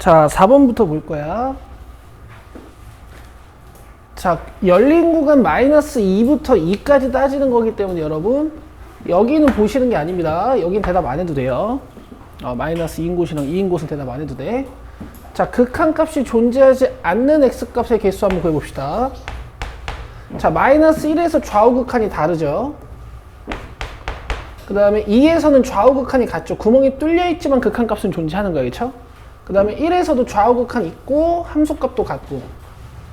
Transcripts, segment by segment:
자, 4번부터 볼 거야. 자, 열린 구간 마이너스 2부터 2까지 따지는 거기 때문에 여러분, 여기는 보시는 게 아닙니다. 여긴 대답 안 해도 돼요. 마이너스 2인 곳이랑 2인 곳은 대답 안 해도 돼. 자, 극한값이 존재하지 않는 x값의 개수 한번 구해봅시다. 자, 마이너스 1에서 좌우 극한이 다르죠. 그 다음에 2에서는 좌우 극한이 같죠. 구멍이 뚫려 있지만 극한값은 존재하는 거예요. 그쵸? 그 다음에 1에서도 좌우 극한 있고 함수값도 같고.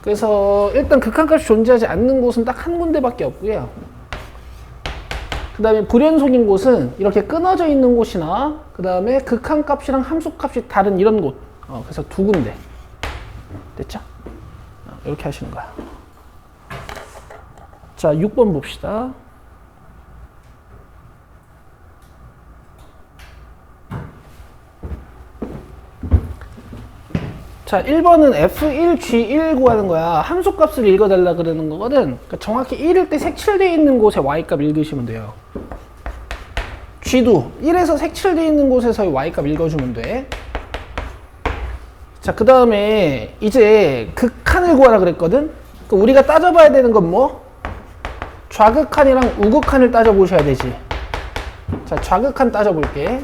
그래서 일단 극한값이 존재하지 않는 곳은 딱 한 군데밖에 없고요. 그 다음에 불연속인 곳은 이렇게 끊어져 있는 곳이나 그 다음에 극한값이랑 함수값이 다른 이런 곳. 그래서 두 군데. 됐죠? 이렇게 하시는 거야. 자, 6번 봅시다. 자, 1번은 F1G1 구하는 거야. 함수값을 읽어달라 그러는 거거든. 그러니까 정확히 1일 때 색칠되어 있는 곳에 Y값 읽으시면 돼요. G도 1에서 색칠되어 있는 곳에서의 Y값 읽어주면 돼. 자, 그 다음에 이제 극한을 구하라 그랬거든. 그러니까 우리가 따져봐야 되는 건 뭐? 좌극한이랑 우극한을 따져보셔야 되지. 자, 좌극한 따져볼게.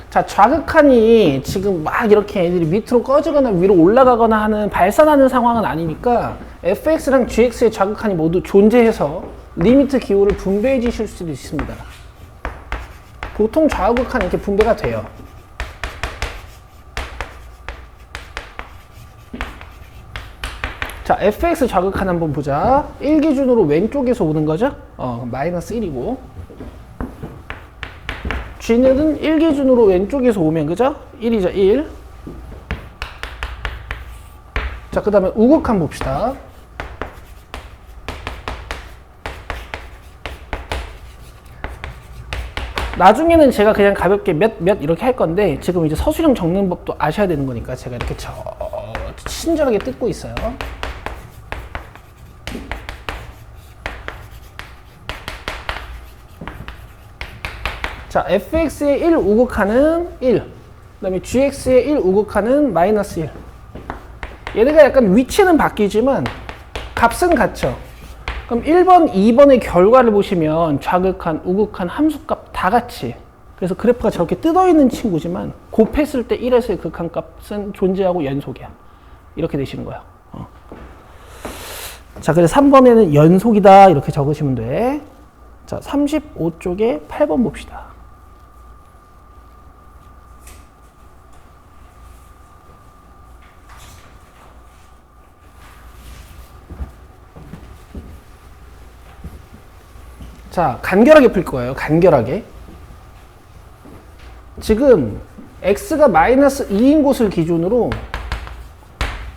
자, 좌극한이 지금 막 이렇게 애들이 밑으로 꺼지거나 위로 올라가거나 하는 발산하는 상황은 아니니까 fx랑 gx의 좌극한이 모두 존재해서 리미트 기호를 분배해 주실 수도 있습니다. 보통 좌우극한이 이렇게 분배가 돼요. 자, fx 좌극한 한번 보자. 1 기준으로 왼쪽에서 오는 거죠? 마이너스 1이고. g는 1 기준으로 왼쪽에서 오면, 그죠? 1이죠, 1. 자, 그 다음에 우극한 봅시다. 나중에는 제가 그냥 가볍게 몇 이렇게 할 건데, 지금 이제 서술형 적는 법도 아셔야 되는 거니까 제가 이렇게 친절하게 뜯고 있어요. 자, fx의 1 우극한은 1. 그 다음에 gx의 1 우극한은 마이너스 1. 얘네가 약간 위치는 바뀌지만 값은 같죠. 그럼 1번, 2번의 결과를 보시면 좌극한, 우극한, 함수값 다 같이. 그래서 그래프가 저렇게 뜯어있는 친구지만 곱했을 때 1에서의 극한값은 존재하고 연속이야. 이렇게 되시는 거야. 자, 그래서 3번에는 연속이다 이렇게 적으시면 돼. 자, 35쪽에 8번 봅시다. 자, 간결하게 풀 거예요. 간결하게. 지금 x가 마이너스 2인 곳을 기준으로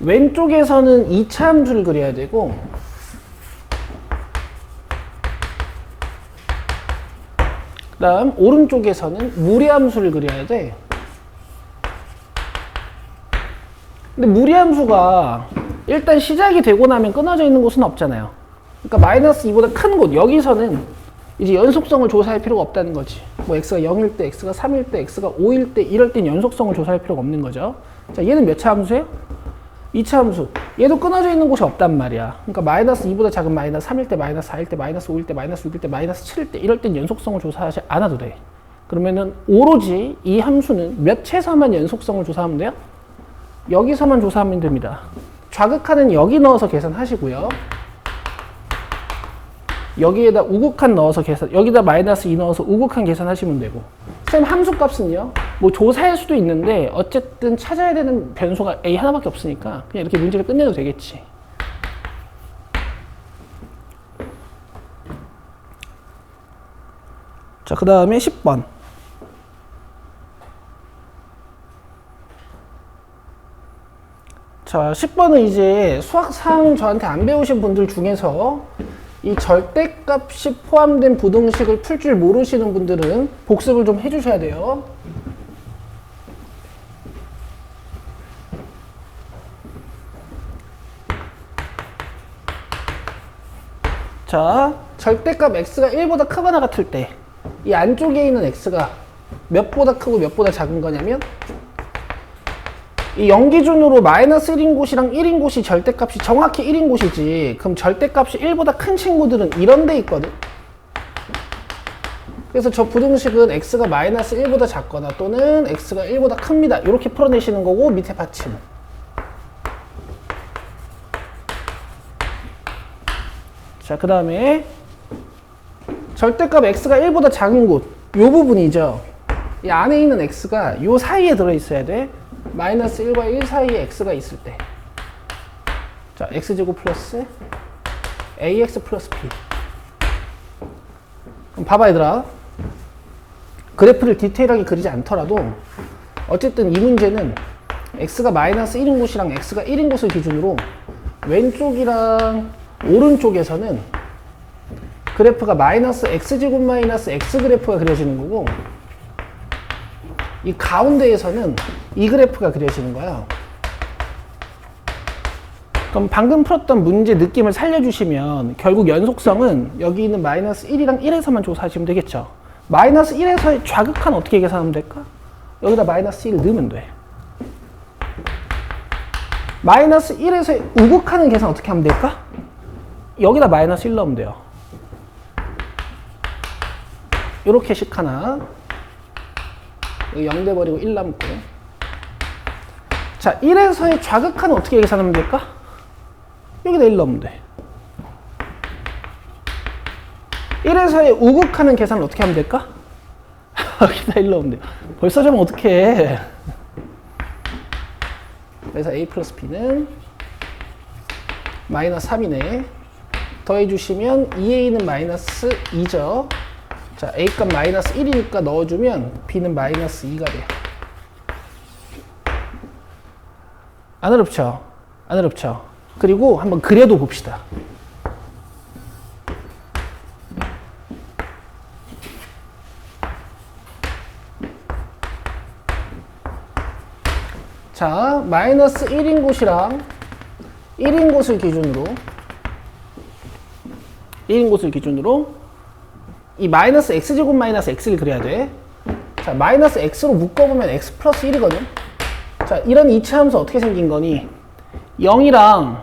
왼쪽에서는 2차 함수를 그려야 되고 그 다음 오른쪽에서는 무리함수를 그려야 돼. 근데 무리함수가 일단 시작이 되고 나면 끊어져 있는 곳은 없잖아요. 그러니까 마이너스 2보다 큰 곳, 여기서는 이제 연속성을 조사할 필요가 없다는 거지. 뭐 x가 0일 때, x가 3일 때, x가 5일 때, 이럴 땐 연속성을 조사할 필요가 없는 거죠. 자, 얘는 몇 차 함수예요? 2차 함수. 얘도 끊어져 있는 곳이 없단 말이야. 그러니까 마이너스 2보다 작은 마이너스 3일 때, 마이너스 4일 때, 마이너스 5일 때, 마이너스 6일 때, 마이너스 7일 때, 이럴 땐 연속성을 조사하지 않아도 돼. 그러면은 오로지 이 함수는 몇 채에서만 연속성을 조사하면 돼요? 여기서만 조사하면 됩니다. 좌극한은 여기 넣어서 계산하시고요. 여기에다 우극한 넣어서 여기다 마이너스 2 넣어서 우극한 계산하시면 되고. 쌤, 함수값은요? 뭐 조사할 수도 있는데 어쨌든 찾아야 되는 변수가 A 하나밖에 없으니까 그냥 이렇게 문제를 끝내도 되겠지. 자, 그 다음에 10번. 자, 10번은 이제 수학상 저한테 안 배우신 분들 중에서 이 절대값이 포함된 부등식을 풀 줄 모르시는 분들은 복습을 좀 해주셔야 돼요. 자, 절대값 x가 1보다 크거나 같을 때 이 안쪽에 있는 x가 몇보다 크고 몇보다 작은 거냐면 이 0 기준으로 마이너스 1인 곳이랑 1인 곳이 절대값이 정확히 1인 곳이지. 그럼 절대값이 1보다 큰 친구들은 이런 데 있거든. 그래서 저 부등식은 x가 마이너스 1보다 작거나 또는 x가 1보다 큽니다. 이렇게 풀어내시는 거고 밑에 받침. 자, 그 다음에 절대값 x가 1보다 작은 곳, 요 부분이죠. 이 안에 있는 x가 요 사이에 들어있어야 돼. 마이너스 1과 1 사이에 x가 있을 때. 자, x제곱 플러스 ax 플러스 b. 그럼 봐봐 얘들아. 그래프를 디테일하게 그리지 않더라도 어쨌든 이 문제는 x가 마이너스 1인 곳이랑 x가 1인 곳을 기준으로 왼쪽이랑 오른쪽에서는 그래프가 마이너스 x제곱 마이너스 x 그래프가 그려지는 거고 이 가운데에서는 이 그래프가 그려지는 거야. 그럼 방금 풀었던 문제 느낌을 살려주시면 결국 연속성은 여기 있는 마이너스 1이랑 1에서만 조사하시면 되겠죠. 마이너스 1에서의 좌극한 어떻게 계산하면 될까? 여기다 마이너스 1을 넣으면 돼. 마이너스 1에서의 우극하는 계산 어떻게 하면 될까? 여기다 마이너스 1 넣으면 돼요. 요렇게 식 하나. 여기 0 돼버리고 1 남고. 자, 1에서의 좌극하는 어떻게 계산하면 될까? 여기다 1 넣으면 돼. 1에서의 우극하는 계산을 어떻게 하면 될까? 여기다 1 넣으면 돼. 벌써 좀 어떡해. 그래서 a 플러스 b는 마이너스 3이네. 더해주시면 2a는 마이너스 2죠. 자, a값 마이너스 1이니까 넣어주면 b는 마이너스 2가 돼요. 안 어렵죠? 안 어렵죠? 그리고 한번 그려도 봅시다. 자, 마이너스 1인 곳이랑 1인 곳을 기준으로 이 마이너스 x제곱 마이너스 x를 그려야 돼. 자, 마이너스 x로 묶어보면 x 플러스 1이거든. 자, 이런 이차함수 어떻게 생긴 거니? 0이랑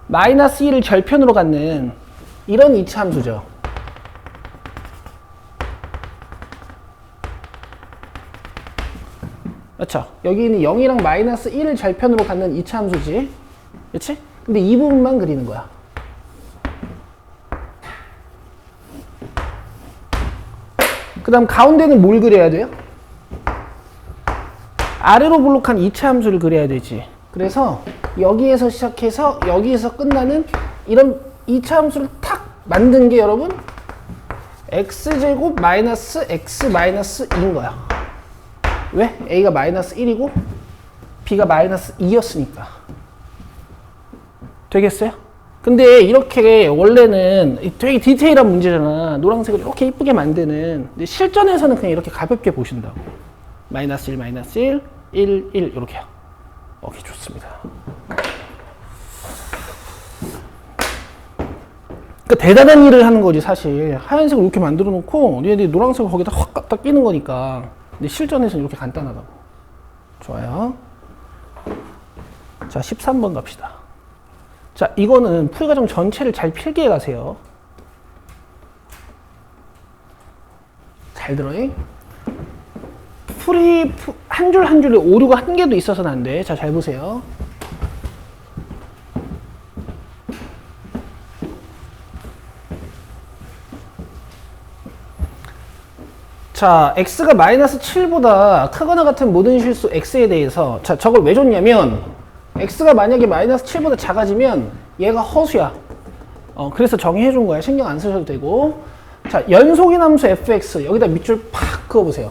마이너스 1을 절편으로 갖는 이런 이차함수죠. 그렇죠? 여기는 0이랑 마이너스 1을 절편으로 갖는 이차함수지. 그렇지? 근데 이 부분만 그리는 거야. 그 다음 가운데는 뭘 그려야 돼요? 아래로 볼록한 이차함수를 그려야 되지. 그래서 여기에서 시작해서 여기에서 끝나는 이런 이차함수를 탁 만든 게 여러분 x제곱 마이너스 x 마이너스 2인 거야. 왜? a가 마이너스 1이고 b가 마이너스 2였으니까. 되겠어요? 근데 이렇게 원래는 되게 디테일한 문제잖아. 노란색을 이렇게 이쁘게 만드는. 근데 실전에서는 그냥 이렇게 가볍게 보신다고. 마이너스 1, 마이너스 1, 1, 1 이렇게요. 오케이, 좋습니다. 그러니까 대단한 일을 하는 거지 사실. 하얀색을 이렇게 만들어 놓고 얘네들이 노란색을 거기다 확 갖다 끼는 거니까. 근데 실전에서는 이렇게 간단하다고. 좋아요. 자, 13번 갑시다. 자, 이거는 풀과정 전체를 잘 필기해 가세요. 잘 들어요. 풀이 한 줄 한 줄에 오류가 한 개도 있어서는 안 돼. 자, 잘 보세요. 자, x가 마이너스 7보다 크거나 같은 모든 실수 x에 대해서 자, 저걸 왜 줬냐면 x가 만약에 마이너스 7보다 작아지면 얘가 허수야. 그래서 정의해 준 거야. 신경 안 쓰셔도 되고. 자, 연속인 함수 fx 여기다 밑줄 팍 그어보세요.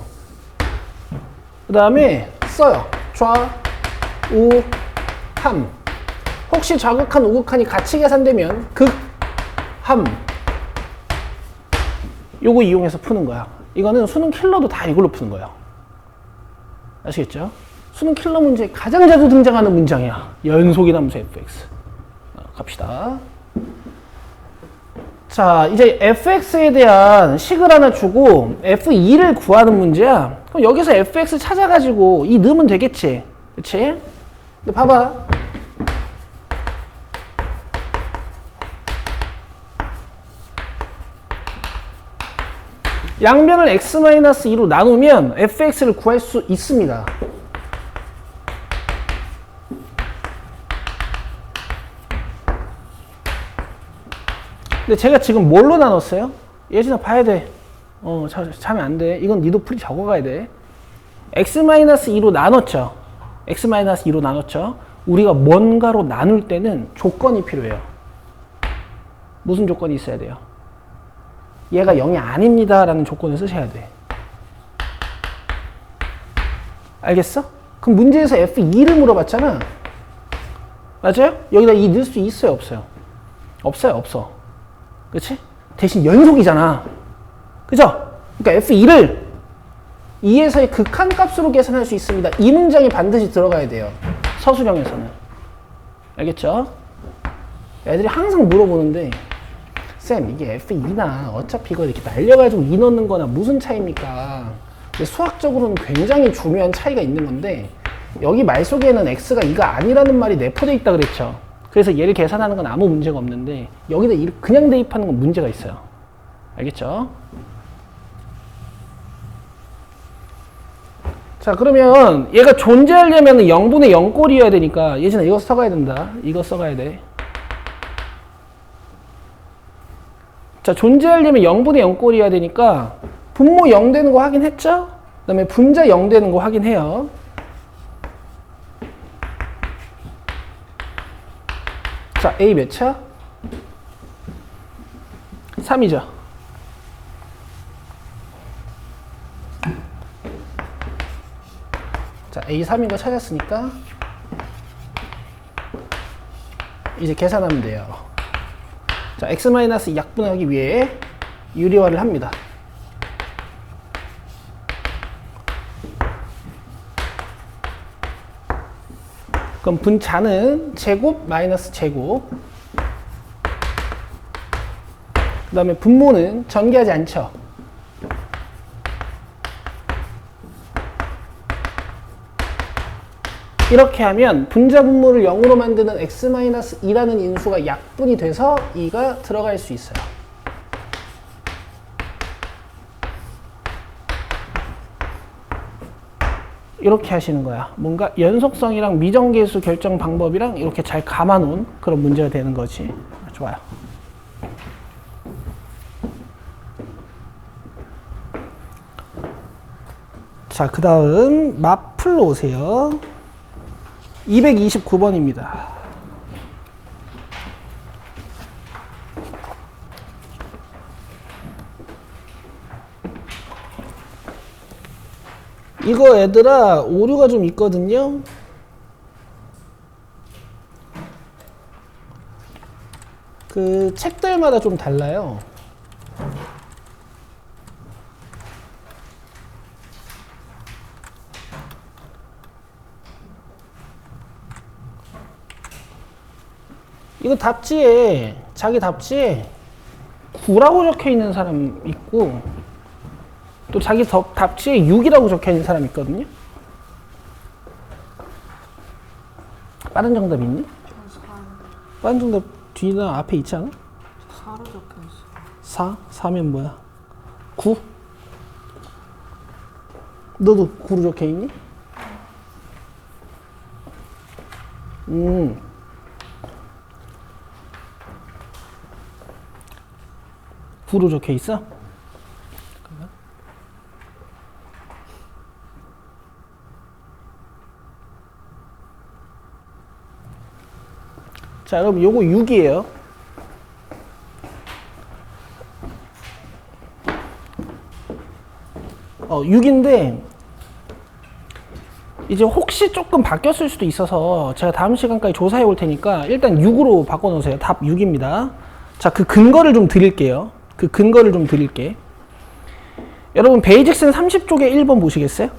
그 다음에 써요. 좌, 우, 함. 혹시 좌극한, 우극한이 같이 계산되면 극, 함. 요거 이용해서 푸는 거야. 이거는 수능 킬러도 다 이걸로 푸는 거예요. 아시겠죠? 수능 킬러 문제에 가장 자주 등장하는 문장이야. 연속인 함수 fx. 갑시다. 자, 이제 fx에 대한 식을 하나 주고 f2를 구하는 문제야. 그럼 여기서 fx 찾아가지고 이 넣으면 되겠지. 그치? 근데 봐봐. 양변을 x-2로 나누면 fx를 구할 수 있습니다. 근데 제가 지금 뭘로 나눴어요? 예진아 봐야 돼. 자면 안 돼. 이건 니도 풀이 적어가야 돼. x-2로 나눴죠. x-2로 나눴죠. 우리가 뭔가로 나눌 때는 조건이 필요해요. 무슨 조건이 있어야 돼요? 얘가 0이 아닙니다 라는 조건을 쓰셔야 돼. 알겠어? 그럼 문제에서 f2를 물어봤잖아. 맞아요? 여기다 2 넣을 수 있어요? 없어요? 없어요? 없어. 그치? 대신 연속이잖아. 그죠? 그러니까 f2를 2에서의 극한값으로 계산할 수 있습니다. 이 문장이 반드시 들어가야 돼요. 서술형에서는. 알겠죠? 애들이 항상 물어보는데 쌤 이게 f2나 어차피 이거 이렇게 날려가지고 2 넣는 거나 무슨 차이입니까? 수학적으로는 굉장히 중요한 차이가 있는 건데 여기 말 속에는 x가 2가 아니라는 말이 내포되어 있다 그랬죠. 그래서 얘를 계산하는 건 아무 문제가 없는데 여기다 2를 그냥 대입하는 건 문제가 있어요. 알겠죠? 자 그러면 얘가 존재하려면 0분의 0꼴이어야 되니까 예진아 이거 써가야 된다. 이거 써가야 돼. 자 존재하려면 0분의 0꼴이어야 되니까 분모 0 되는 거 확인했죠? 그 다음에 분자 0 되는 거 확인해요. 자 A 몇이야? 3이죠. 자 A 3인 거 찾았으니까 이제 계산하면 돼요. 자 x-2 약분하기 위해 유리화를 합니다. 그럼 분자는 제곱 마이너스 제곱. 그 다음에 분모는 전개하지 않죠. 이렇게 하면 분자 분모를 0으로 만드는 x-2라는 인수가 약분이 돼서 2가 들어갈 수 있어요. 이렇게 하시는 거야. 뭔가 연속성이랑 미정계수 결정 방법이랑 이렇게 잘 감아놓은 그런 문제가 되는 거지. 좋아요. 자, 그 다음 마플로 오세요. 229번입니다. 이거 얘들아 오류가 좀 있거든요. 그 책들마다 좀 달라요. 이거 답지에 자기 답지에 9라고 적혀 있는 사람 있고 또 자기 답지에 6이라고 적혀 있는 사람 있거든요. 빠른 정답 있니? 빠른 정답 뒤나 앞에 있지 않아? 4로 적혀 있어. 4? 4면 뭐야? 9? 너도 9로 적혀 있니? 9로 적혀 있어? 자, 여러분 요거 6이에요. 어, 6인데 이제 혹시 조금 바뀌었을 수도 있어서 제가 다음 시간까지 조사해 올 테니까 일단 6으로 바꿔 놓으세요. 답 6입니다. 자, 그 근거를 좀 드릴게요. 그 근거를 좀 드릴게. 여러분 베이직슨 30쪽에 1번 보시겠어요?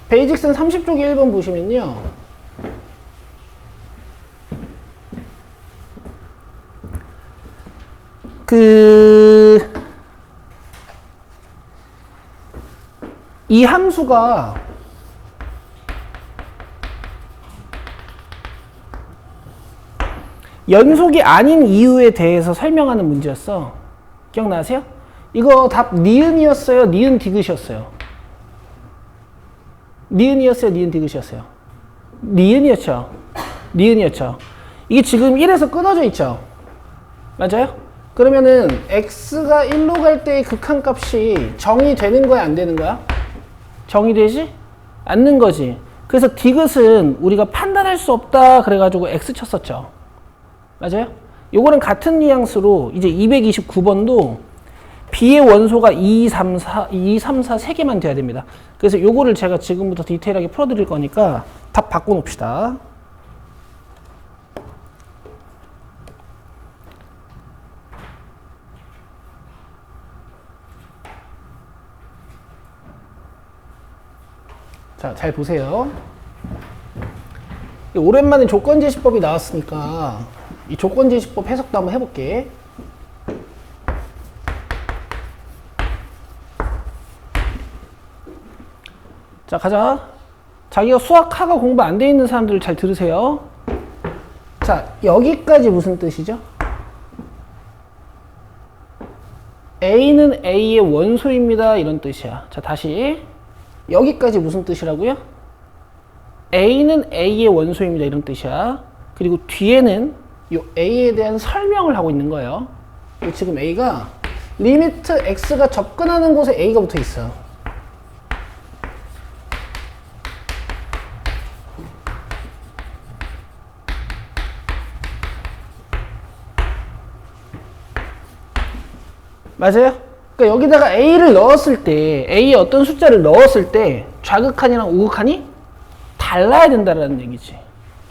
베이직슨 30쪽에 1번 보시면요. 이 함수가 연속이 아닌 이유에 대해서 설명하는 문제였어. 기억나세요? 이거 답 니은이었어요? 니은 디귿이었어요? 니은이었어요? 니은 디귿이었어요? 니은이었죠? 니은이었죠? 이게 지금 1에서 끊어져 있죠? 맞아요? 그러면은 x가 1로 갈 때의 극한값이 정의되는 거야? 안 되는 거야? 정의되지? 않는 거지. 그래서 디귿은 우리가 판단할 수 없다 그래가지고 x 쳤었죠. 맞아요? 요거는 같은 뉘앙스로 이제 229번도 b의 원소가 2, 3, 4, 3개만 돼야 됩니다. 그래서 요거를 제가 지금부터 디테일하게 풀어드릴 거니까 답 바꿔놓읍시다. 자, 잘 보세요. 오랜만에 조건제시법이 나왔으니까 이 조건제시법 해석도 한번 해볼게. 자, 가자. 자기가 수학하가 공부 안 돼 있는 사람들 잘 들으세요. 자, 여기까지 무슨 뜻이죠? A는 A의 원소입니다. 이런 뜻이야. 자, 다시. 여기까지 무슨 뜻이라고요? A는 A의 원소입니다. 이런 뜻이야. 그리고 뒤에는 이 A에 대한 설명을 하고 있는 거예요. 지금 A가 리미트 X가 접근하는 곳에 A가 붙어 있어. 맞아요? 그러니까 여기다가 A를 넣었을 때, A에 어떤 숫자를 넣었을 때 좌극한이랑 우극한이 달라야 된다라는 얘기지.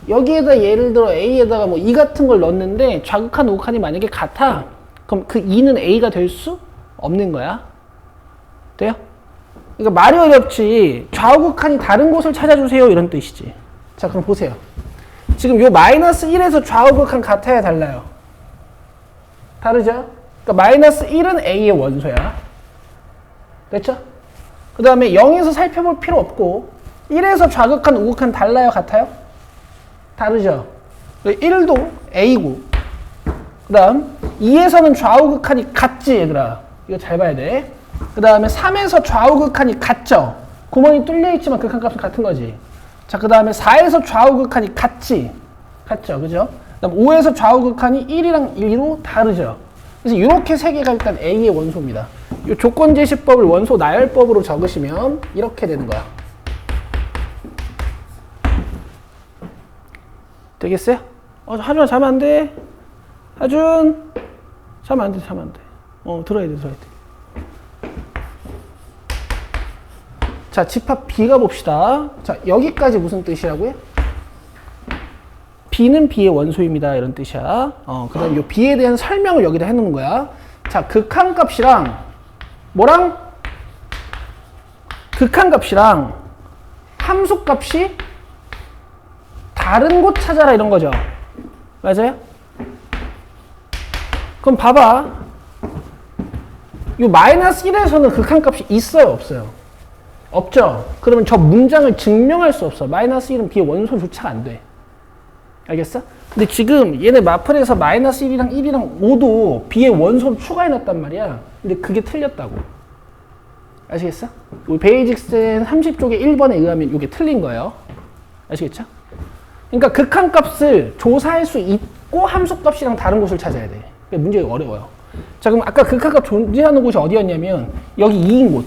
여기에다 예를 들어 A에다가 뭐 2 같은 걸 넣었는데 좌극한, 우극한이 만약에 같아. 그럼 그 2는 A가 될 수 없는 거야. 돼요? 그러니까 말이 어렵지. 좌우극한이 다른 곳을 찾아주세요. 이런 뜻이지. 자, 그럼 보세요. 지금 요 마이너스 1에서 좌우극한 같아야 달라요. 다르죠? 그러니까 마이너스 1은 A의 원소야. 됐죠? 그 다음에 0에서 살펴볼 필요 없고 1에서 좌극한, 우극한 달라요? 같아요? 다르죠? 1도 A고 그 다음 2에서는 좌우극한이 같지 얘들아. 이거 잘 봐야 돼. 그 다음에 3에서 좌우극한이 같죠? 구멍이 뚫려있지만 극한값은 같은 거지. 자, 그 다음에 4에서 좌우극한이 같지? 같죠? 그죠? 그 다음 5에서 좌우극한이 1이랑 2로 다르죠? 그래서 이렇게 세 개가 일단 A의 원소입니다. 이 조건제시법을 원소 나열법으로 적으시면 이렇게 되는 거야. 되겠어요? 하준아 자면 안 돼. 하준 자면 안 돼. 자면 안 돼. 들어야 돼. 들어야 돼. 자, 집합 B가 봅시다. 자, 여기까지 무슨 뜻이라고요? B는 B의 원소입니다. 이런 뜻이야. 그 다음 요 B에 대한 설명을 여기다 해놓은 거야. 자, 극한값이랑 뭐랑? 극한값이랑 함수값이 다른 곳 찾아라 이런 거죠. 맞아요? 그럼 봐봐. 요 마이너스 1에서는 극한값이 있어요? 없어요? 없죠? 그러면 저 문장을 증명할 수 없어. 마이너스 1은 B의 원소조차가 안 돼. 알겠어? 근데 지금 얘네 마플에서 마이너스 1이랑 1이랑 5도 B의 원소를 추가해놨단 말이야. 근데 그게 틀렸다고. 아시겠어? 우리 베이직스텐 30쪽의 1번에 의하면 이게 틀린 거예요. 아시겠죠? 그러니까 극한값을 조사할 수 있고 함수값이랑 다른 곳을 찾아야 돼. 그러니까 문제가 어려워요. 자, 그럼 아까 극한값 존재하는 곳이 어디였냐면 여기 2인 곳.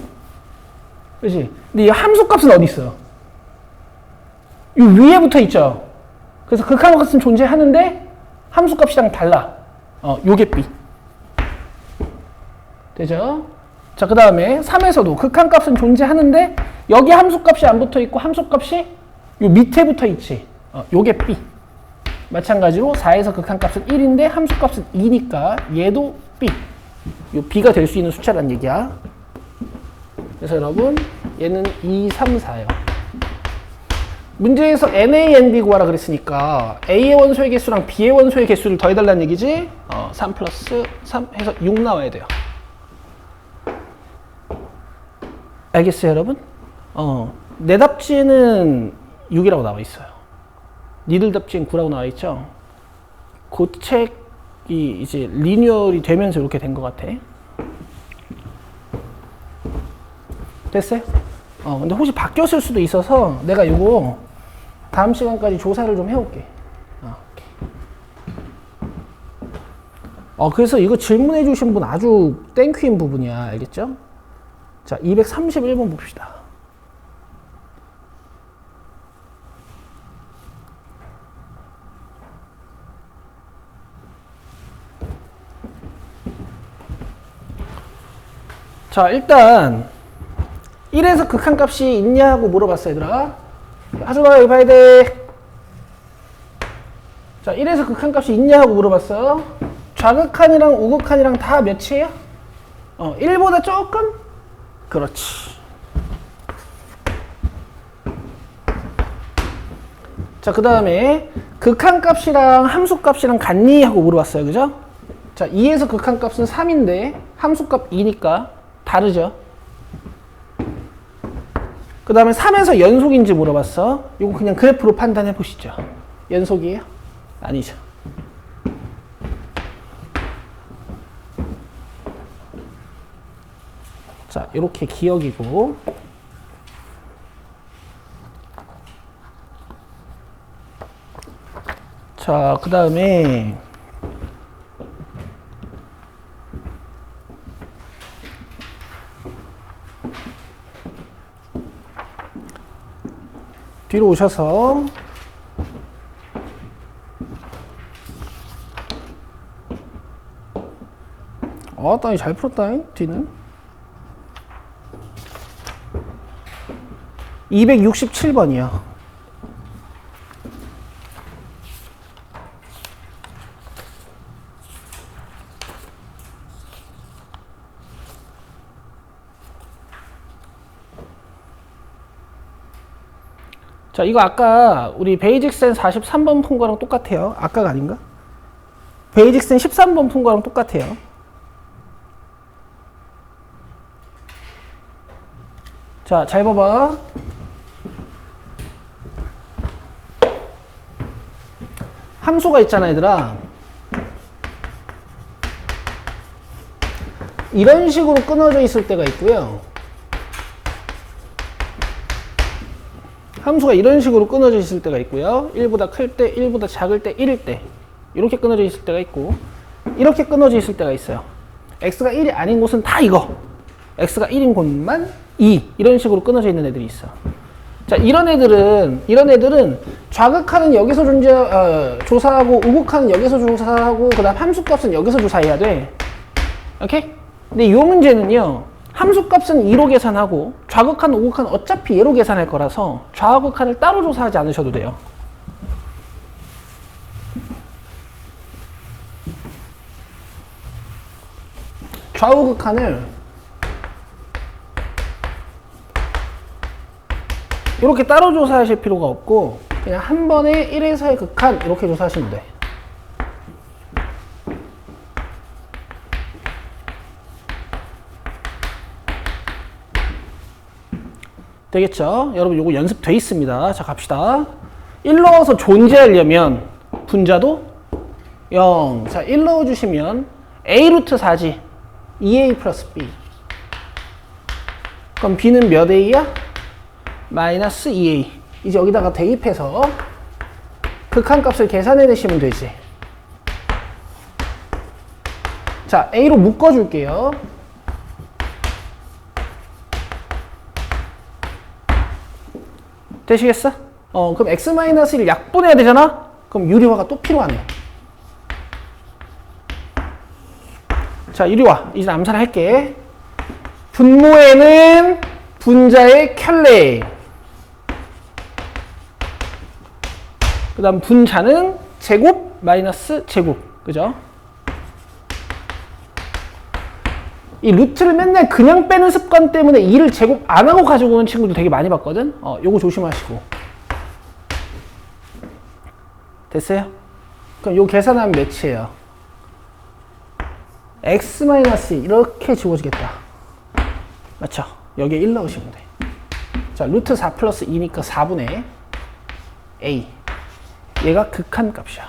그렇지? 근데 이 함수값은 어디 있어? 이 위에 붙어 있죠? 그래서 극한값은 존재하는데 함수값이랑 달라. 요게 B. 되죠? 자, 그 다음에 3에서도 극한값은 존재하는데 여기 함수값이 안 붙어 있고 함수값이 요 밑에 붙어 있지. 요게 B. 마찬가지로 4에서 극한값은 1인데 함수값은 2니까 얘도 B. 요 B가 될 수 있는 숫자란 얘기야. 그래서 여러분 얘는 2, 3, 4예요. 문제에서 NA, NB 구하라 그랬으니까 A의 원소의 개수랑 B의 원소의 개수를 더해달라는 얘기지? 3 플러스 3 해서 6 나와야 돼요. 알겠어요, 여러분? 내 답지에는 6이라고 나와 있어요. 니들 답지엔 9라고 나와 있죠? 그 책이 이제 리뉴얼이 되면서 이렇게 된 것 같아. 됐어요? 근데 혹시 바뀌었을 수도 있어서 내가 이거 다음 시간까지 조사를 좀 해올게. 그래서 이거 질문해 주신 분 아주 땡큐인 부분이야. 알겠죠? 자, 231번 봅시다. 자, 일단 1에서 극한값이 있냐고 물어봤어, 얘들아. 하준아, 여기 봐야 돼. 자, 1에서 극한값이 있냐고 물어봤어. 좌극한이랑 우극한이랑 다 몇이에요? 1보다 조금? 그렇지. 자, 그 다음에 극한값이랑 함수값이랑 같니? 하고 물어봤어요. 그죠? 자, 2에서 극한값은 3인데 함수값 2니까 다르죠? 그 다음에 3에서 연속인지 물어봤어. 이거 그냥 그래프로 판단해 보시죠. 연속이에요? 아니죠. 자, 이렇게 기억이고. 자, 그 다음에 뒤로 오셔서 땅이 잘 풀었다. 뒤는 267번이요. 자, 이거 아까 우리 베이직센 43번 푼 거랑 똑같아요. 아까가 아닌가? 베이직센 13번 푼 거랑 똑같아요. 자, 잘 봐봐. 함수가 있잖아, 얘들아. 이런 식으로 끊어져 있을 때가 있고요. 함수가 이런 식으로 끊어져 있을 때가 있고요. 1보다 클 때, 1보다 작을 때, 1일 때. 이렇게 끊어져 있을 때가 있고, 이렇게 끊어져 있을 때가 있어요. x가 1이 아닌 곳은 다 이거. x가 1인 곳만 2. 이런 식으로 끊어져 있는 애들이 있어. 자, 이런 애들은 좌극하는 여기서 조사하고, 우극하는 여기서 조사하고, 그 다음 함수값은 여기서 조사해야 돼. 오케이? 근데 이 문제는요, 함수값은 2로 계산하고 좌극한, 우극한 어차피 얘로 계산할 거라서 좌우극한을 따로 조사하지 않으셔도 돼요. 좌우극한을 이렇게 따로 조사하실 필요가 없고 그냥 한 번에 1에서의 극한 이렇게 조사하시면 돼. 되겠죠? 여러분 요거 연습돼 있습니다. 자, 갑시다. 1 넣어서 존재하려면 분자도 0. 자, 1 넣어주시면 a 루트 4지. 2a 플러스 b. 그럼 b는 몇 a야? 마이너스 2a. 이제 여기다가 대입해서 극한값을 계산해내시면 되지. 자, a로 묶어줄게요. 되시겠어? 그럼 x-1을 약분해야 되잖아? 그럼 유리화가 또 필요하네. 자, 유리화. 이제 암산을 할게. 분모에는 분자의 켤레. 그 다음 분자는 제곱 마이너스 제곱. 그죠? 이 루트를 맨날 그냥 빼는 습관 때문에 2를 제곱 안 하고 가지고 오는 친구들 되게 많이 봤거든? 요거 조심하시고. 됐어요? 그럼 요 계산하면 몇이에요? x-2 이렇게 지워지겠다. 맞죠? 여기에 1 넣으시면 돼. 자, 루트 4 플러스 2니까 4분의 a. 얘가 극한값이야.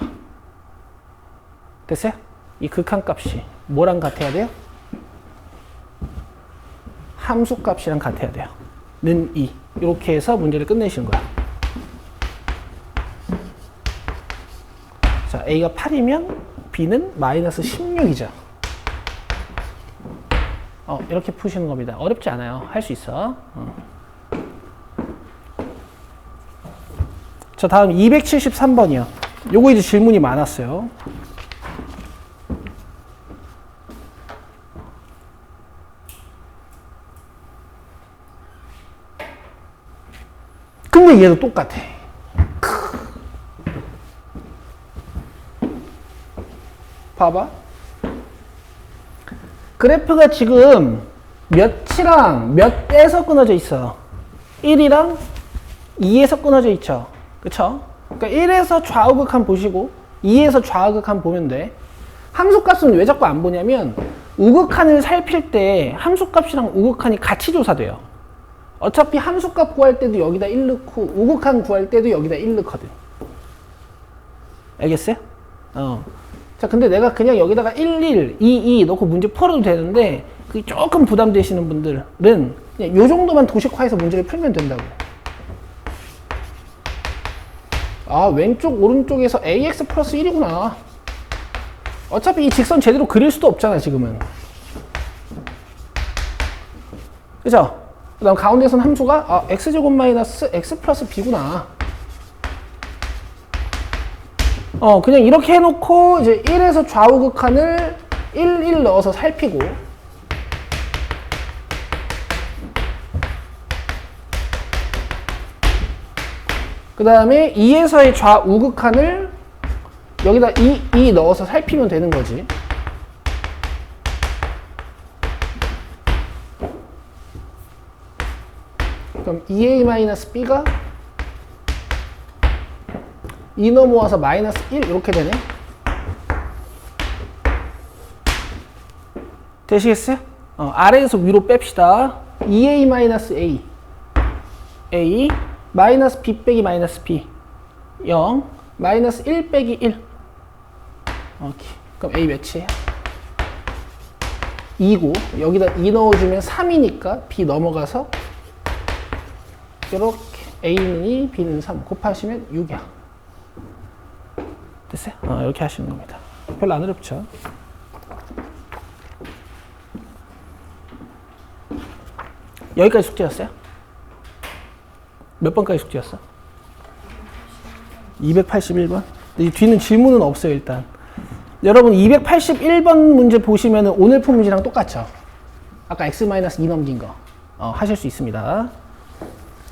됐어요? 이 극한값이 뭐랑 같아야 돼요? 함수값이랑 같아야 돼요. 는 2. 이렇게 해서 문제를 끝내시는 거야. 자, a가 8이면 b는 마이너스 16이죠. 이렇게 푸시는 겁니다. 어렵지 않아요. 할 수 있어. 자, 다음 273번이요. 요거 이제 질문이 많았어요. 근데 얘도 똑같아. 봐봐. 그래프가 지금 몇이랑 몇에서 끊어져 있어? 1이랑 2에서 끊어져 있죠. 그쵸? 그러니까 1에서 좌우극한 보시고 2에서 좌우극한 보면 돼. 함수값은 왜 자꾸 안 보냐면 우극한을 살필 때 함수값이랑 우극한이 같이 조사돼요. 어차피 함수값 구할 때도 여기다 1 넣고 우극한 구할 때도 여기다 1 넣거든. 알겠어요? 자, 근데 내가 그냥 여기다가 1, 1, 2, 2 넣고 문제 풀어도 되는데 그게 조금 부담되시는 분들은 그냥 요 정도만 도식화해서 문제를 풀면 된다고. 아, 왼쪽 오른쪽에서 ax 플러스 1이구나. 어차피 이 직선 제대로 그릴 수도 없잖아 지금은. 그죠? 그 다음 가운데선 함수가 x제곱 마이너스 x 플러스 b구나. 그냥 이렇게 해놓고 이제 1에서 좌우 극한을 1, 1 넣어서 살피고 그 다음에 2에서의 좌우 극한을 여기다 2 넣어서 살피면 되는 거지. 그럼 2a-b가 2 넘어와서 마이너스 1 이렇게 되네. 되시겠어요? 아래에서 위로 뺍시다. 2a-a a 마이너스 b 빼기 마이너스 b 0 마이너스 1 빼기 1 오케이. 그럼 a 몇이에요? 2고 여기다 2 넣어주면 3이니까 b 넘어가서 이렇게 a는 2 b는 3 곱하시면 6이야. 됐어요? 이렇게 하시는 겁니다. 별로 안 어렵죠? 여기까지 숙제였어요? 몇 번까지 숙제였어? 281번? 이 뒤는 질문은 없어요, 일단. 여러분, 281번 문제 보시면 오늘 푼 문제랑 똑같죠? 아까 x-2 넘긴 거. 하실 수 있습니다.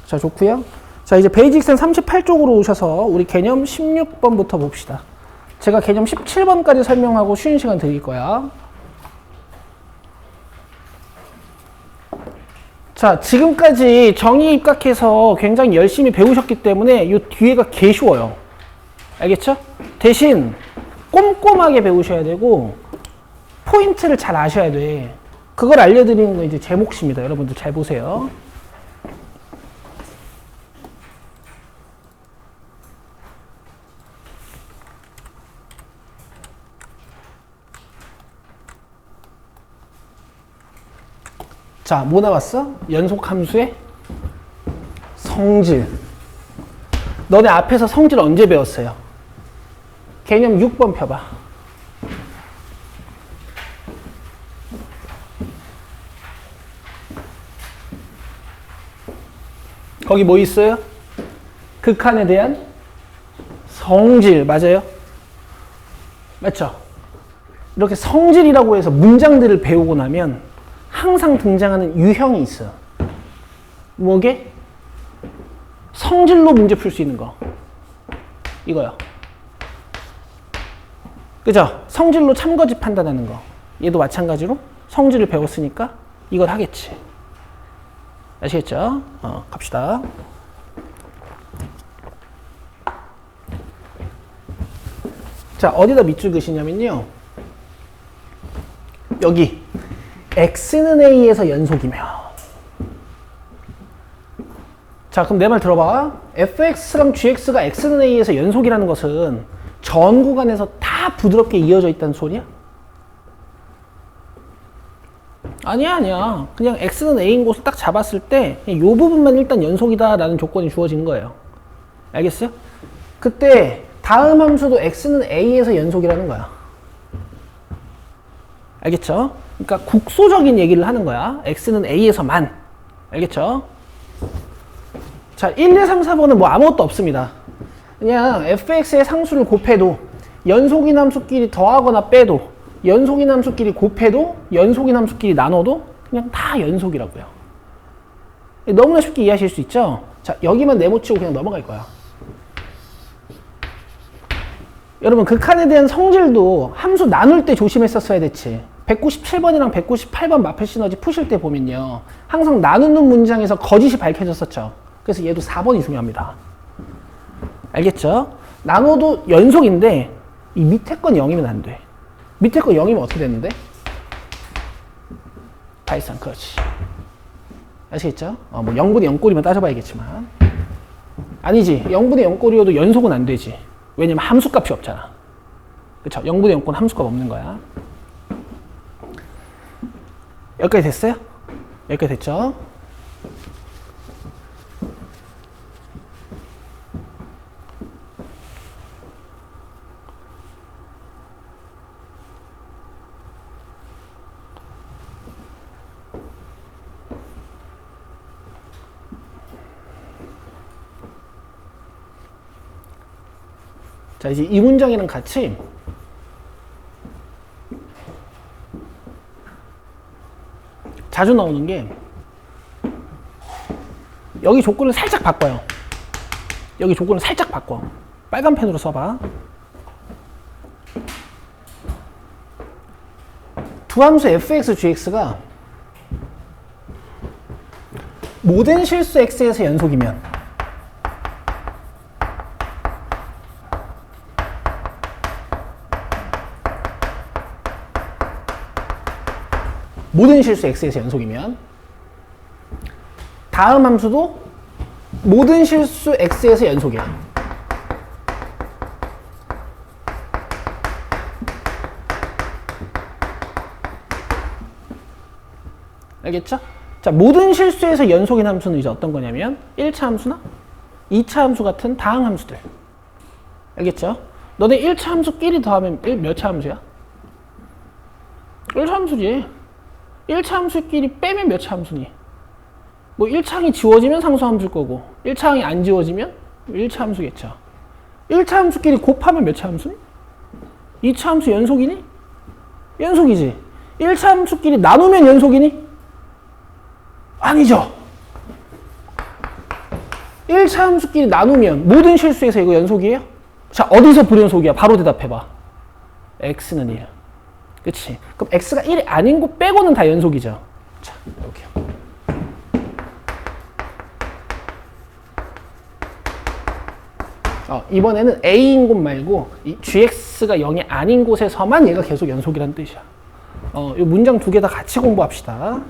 자, 좋고요. 자, 이제 베이직센 38쪽으로 오셔서 우리 개념 16번부터 봅시다. 제가 개념 17번까지 설명하고 쉬는 시간 드릴 거야. 자, 지금까지 정의 입각해서 굉장히 열심히 배우셨기 때문에 이 뒤에가 개 쉬워요. 알겠죠? 대신 꼼꼼하게 배우셔야 되고 포인트를 잘 아셔야 돼. 그걸 알려드리는 건 이제 제 몫입니다. 여러분들 잘 보세요. 자, 뭐 나왔어? 연속함수의 성질. 너네 앞에서 성질 언제 배웠어요? 개념 6번 펴봐. 거기 뭐 있어요? 극한에 대한 성질. 맞아요? 맞죠? 이렇게 성질이라고 해서 문장들을 배우고 나면 항상 등장하는 유형이 있어. 뭐게? 성질로 문제 풀 수 있는 거. 이거요. 그죠? 성질로 참거짓 판단하는 거. 얘도 마찬가지로 성질을 배웠으니까 이걸 하겠지. 아시겠죠? 갑시다. 자, 어디다 밑줄 그시냐면요. 여기 x는 a에서 연속이면. 자, 그럼 내 말 들어봐. fx랑 gx가 x는 a에서 연속이라는 것은 전 구간에서 다 부드럽게 이어져 있다는 소리야? 아니야. 그냥 x는 a인 곳을 딱 잡았을 때 이 부분만 일단 연속이다라는 조건이 주어지는 거예요. 알겠어요? 그때 다음 함수도 x는 a에서 연속이라는 거야. 알겠죠? 그러니까 국소적인 얘기를 하는 거야. x는 a에서만. 알겠죠? 자, 1, 2, 3, 4번은 뭐 아무것도 없습니다. 그냥 fx의 상수를 곱해도 연속인 함수끼리 더하거나 빼도 연속인 함수끼리 곱해도 연속인 함수끼리 나눠도 그냥 다 연속이라고요. 너무나 쉽게 이해하실 수 있죠? 자, 여기만 네모치고 그냥 넘어갈 거야. 여러분, 극한에 대한 성질도 함수 나눌 때 조심했었어야 됐지. 197번이랑 198번 마플 시너지 푸실 때 보면요. 항상 나누는 문장에서 거짓이 밝혀졌었죠. 그래서 얘도 4번이 중요합니다. 알겠죠? 나눠도 연속인데 이 밑에 건 0이면 안 돼. 밑에 거 0이면 어떻게 되는데? 발상, 그렇지. 아시겠죠? 뭐 0분의 0꼴이면 따져봐야겠지만. 아니지. 0분의 0꼴이어도 연속은 안 되지. 왜냐면 함수값이 없잖아. 그쵸? 0분의 0꼴은 함수값 없는 거야. 여기까지 됐어요? 여기까지 됐죠? 자, 이제 이 문장이랑 같이 자주 나오는 게 여기 조건을 살짝 바꿔요. 여기 조건을 살짝 바꿔. 빨간 펜으로 써봐. 두 함수 fx, gx가 모든 실수 x에서 연속이면 모든 실수 x에서 연속이면 다음 함수도 모든 실수 x에서 연속이야. 알겠죠? 자, 모든 실수에서 연속인 함수는 이제 어떤 거냐면 1차 함수나 2차 함수 같은 다항 함수들. 알겠죠? 너네 1차 함수끼리 더하면 몇 차 함수야? 1차 함수지. 1차 함수끼리 빼면 몇 차 함수니? 뭐 1차항이 지워지면 상수함수일 거고 1차항이 안 지워지면 1차 함수겠죠. 1차 함수끼리 곱하면 몇 차 함수니? 2차 함수 연속이니? 연속이지. 1차 함수끼리 나누면 연속이니? 아니죠. 1차 함수끼리 나누면 모든 실수에서 이거 연속이에요? 자, 어디서 불연속이야? 바로 대답해봐. x는 1. 그치? 그럼 x가 1이 아닌 거 빼고는 다 연속이죠. 자, 이렇게요. 이번에는 a인 곳 말고 이 gx가 0이 아닌 곳에서만 얘가 계속 연속이라는 뜻이야. 이 문장 두 개 다 같이 공부합시다.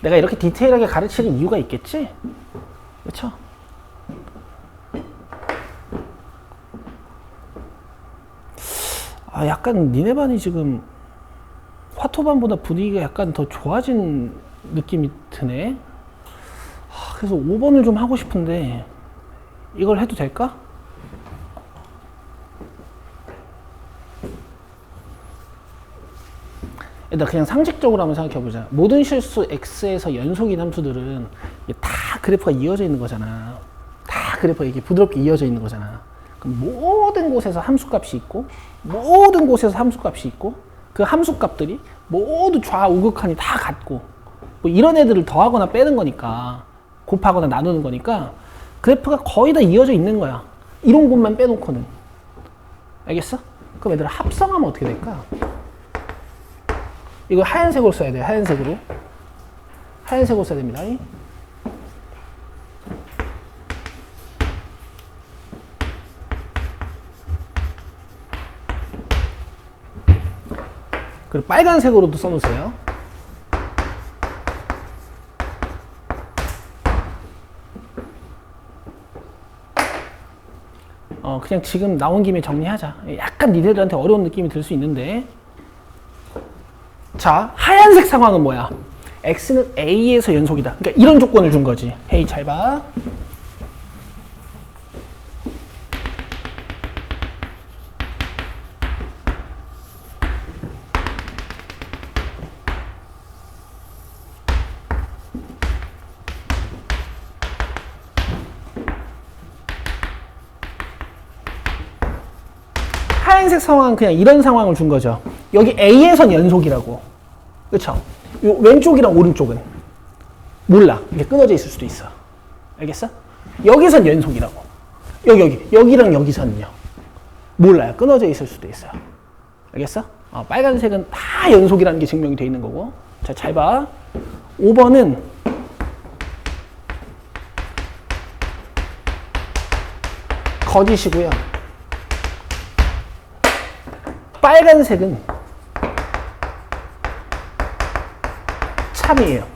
내가 이렇게 디테일하게 가르치는 이유가 있겠지? 그렇죠? 약간 니네 반이 지금 화토반보다 분위기가 약간 더 좋아진 느낌이 드네. 그래서 5번을 좀 하고 싶은데 이걸 해도 될까? 일단 그냥 상식적으로 한번 생각해보자. 모든 실수 x에서 연속인 함수들은 다 그래프가 이어져 있는 거잖아. 다 그래프가 이렇게 부드럽게 이어져 있는 거잖아. 그럼 모든 곳에서 함수값이 있고 모든 곳에서 함수값이 있고 그 함수값들이 모두 좌우극한이 다 같고 뭐 이런 애들을 더하거나 빼는 거니까 곱하거나 나누는 거니까 그래프가 거의 다 이어져 있는 거야. 이런 곳만 빼놓고는. 알겠어? 그럼 얘들아 합성하면 어떻게 될까? 이거 하얀색으로 써야 돼요. 하얀색으로 써야 됩니다. 그리고 빨간색으로도 써놓으세요. 그냥 지금 나온 김에 정리하자. 약간 니네들한테 어려운 느낌이 들 수 있는데. 자, 하얀색 상황은 뭐야? x는 a에서 연속이다. 그러니까 이런 조건을 준 거지. 헤이, 잘 봐. 하얀색 상황은 그냥 이런 상황을 준 거죠. 여기 A에선 연속이라고. 그쵸? 요 왼쪽이랑 오른쪽은 몰라. 이게 끊어져 있을 수도 있어. 알겠어? 여기선 연속이라고. 여기랑 여기선요. 몰라요. 끊어져 있을 수도 있어요. 알겠어? 빨간색은 다 연속이라는 게 증명이 돼 있는 거고. 자, 잘 봐. 5번은 거짓이고요. 빨간색은 참이에요.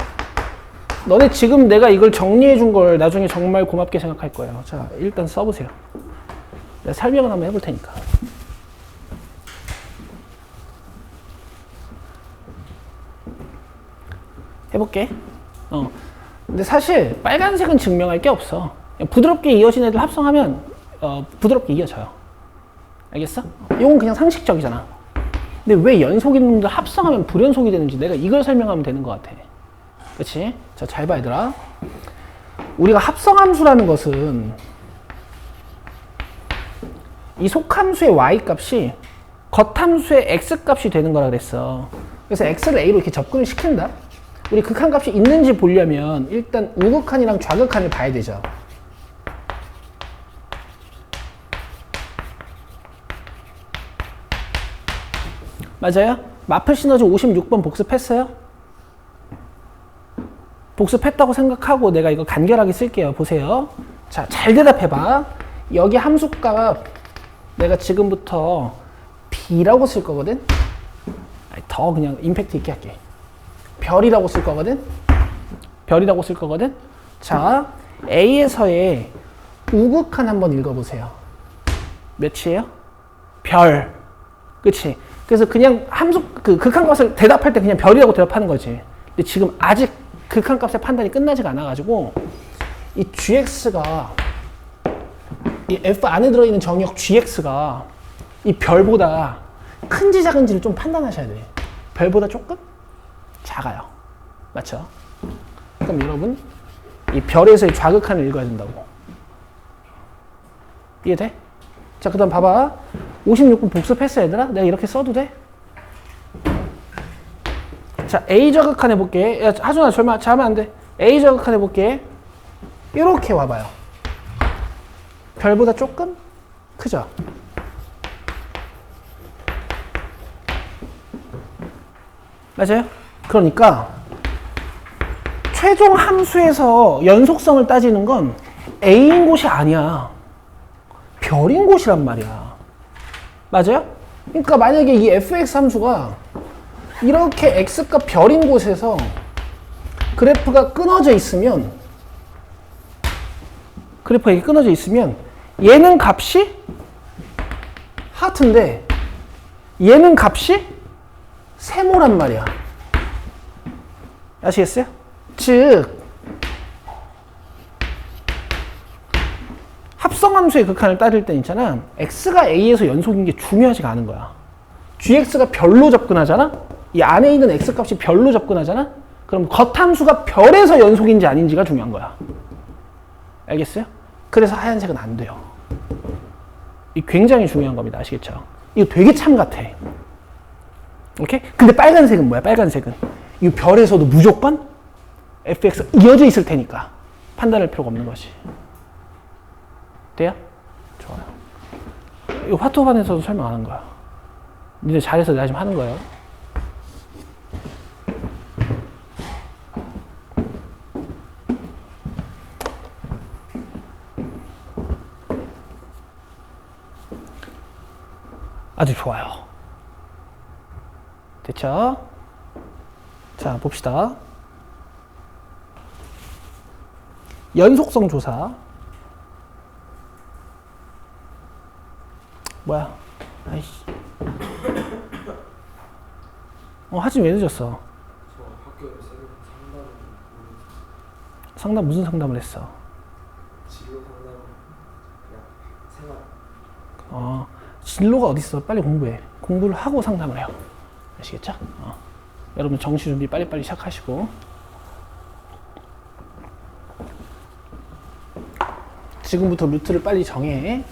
너네 지금 내가 이걸 정리해 준 걸 나중에 정말 고맙게 생각할 거예요. 자, 일단 써보세요. 내가 설명을 한번 해볼 테니까. 해볼게. 근데 사실 빨간색은 증명할 게 없어. 그냥 부드럽게 이어진 애들 합성하면 부드럽게 이어져요. 알겠어? 이건 그냥 상식적이잖아. 근데 왜 연속인 놈들 합성하면 불연속이 되는지 내가 이걸 설명하면 되는 것 같아. 그치? 자, 잘 봐, 얘들아. 우리가 합성함수라는 것은 이 속함수의 y값이 겉함수의 x값이 되는 거라 그랬어. 그래서 x를 a로 이렇게 접근을 시킨다. 우리 극한값이 있는지 보려면 일단 우극한이랑 좌극한을 봐야 되죠. 맞아요? 마플 시너지 56번 복습했어요? 복습했다고 생각하고 내가 이거 간결하게 쓸게요. 보세요. 자, 잘 대답해봐. 여기 함수값 내가 지금부터 b라고 쓸 거거든? 더 그냥 임팩트 있게 할게. 별이라고 쓸 거거든? 별이라고 쓸 거거든? 자, A에서의 우극한 한번 읽어보세요. 몇이에요? 별. 그치? 그래서 그냥 함수, 극한값을 대답할 때 그냥 별이라고 대답하는 거지. 근데 지금 아직 극한값의 판단이 끝나지가 않아가지고, 이 gx가, 이 f 안에 들어있는 정역 gx가 이 별보다 큰지 작은지를 좀 판단하셔야 돼. 별보다 조금 작아요. 맞죠? 그럼 여러분, 이 별에서의 좌극한을 읽어야 된다고. 이해돼? 자, 그 다음 봐봐. 56분 복습했어, 얘들아? 내가 이렇게 써도 돼? 자, A 저극한 해볼게. 야, 하준아, 절마, 자면 안 돼. A 저극한 해볼게. 이렇게 와봐요. 별보다 조금 크죠? 맞아요? 그러니까 최종 함수에서 연속성을 따지는 건 A인 곳이 아니야. 별인 곳이란 말이야. 맞아요? 그러니까 만약에 이 fx 함수가 이렇게 x값 별인 곳에서 그래프가 끊어져 있으면, 그래프가 이렇게 끊어져 있으면 얘는 값이 하트인데 얘는 값이 세모란 말이야. 아시겠어요? 즉 합성함수의 극한을 따질 때 있잖아. x가 a에서 연속인 게 중요하지가 않은 거야. gx가 별로 접근하잖아. 이 안에 있는 x값이 별로 접근하잖아. 그럼 겉함수가 별에서 연속인지 아닌지가 중요한 거야. 알겠어요? 그래서 하얀색은 안 돼요. 이 굉장히 중요한 겁니다. 아시겠죠? 이거 되게 참 같아. 오케이? 근데 빨간색은 뭐야? 빨간색은 이 별에서도 무조건 fx가 이어져 있을 테니까 판단할 필요가 없는 거지. 돼요? 좋아요. 이거 화토반에서도 설명 안 한 거야. 니네 잘해서 내가 지금 하는 거예요. 아주 좋아요. 됐죠? 자, 봅시다. 연속성 조사. 뭐야? 아이씨. 하진 왜 늦었어? 저 학교에서 새로운 상담을 상담 무슨 상담을 했어? 진로 상담을 그냥 생활 진로가 어딨어? 빨리 공부해. 공부를 하고 상담을 해요. 아시겠죠? 여러분 정시 준비 빨리빨리 시작하시고. 지금부터 루트를 빨리 정해.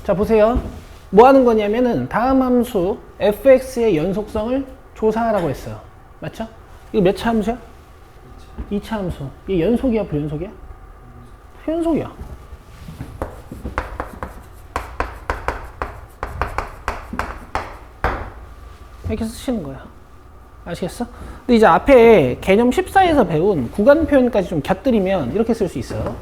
자, 보세요. 뭐 하는 거냐면은 다음 함수 fx의 연속성을 조사하라고 했어요. 맞죠? 이거 몇 차 함수야? 2차 함수. 이게 연속이야, 불연속이야? 연속이야. 이렇게 쓰시는 거야. 아시겠어? 근데 이제 앞에 개념 14에서 배운 구간 표현까지 좀 곁들이면 이렇게 쓸 수 있어요.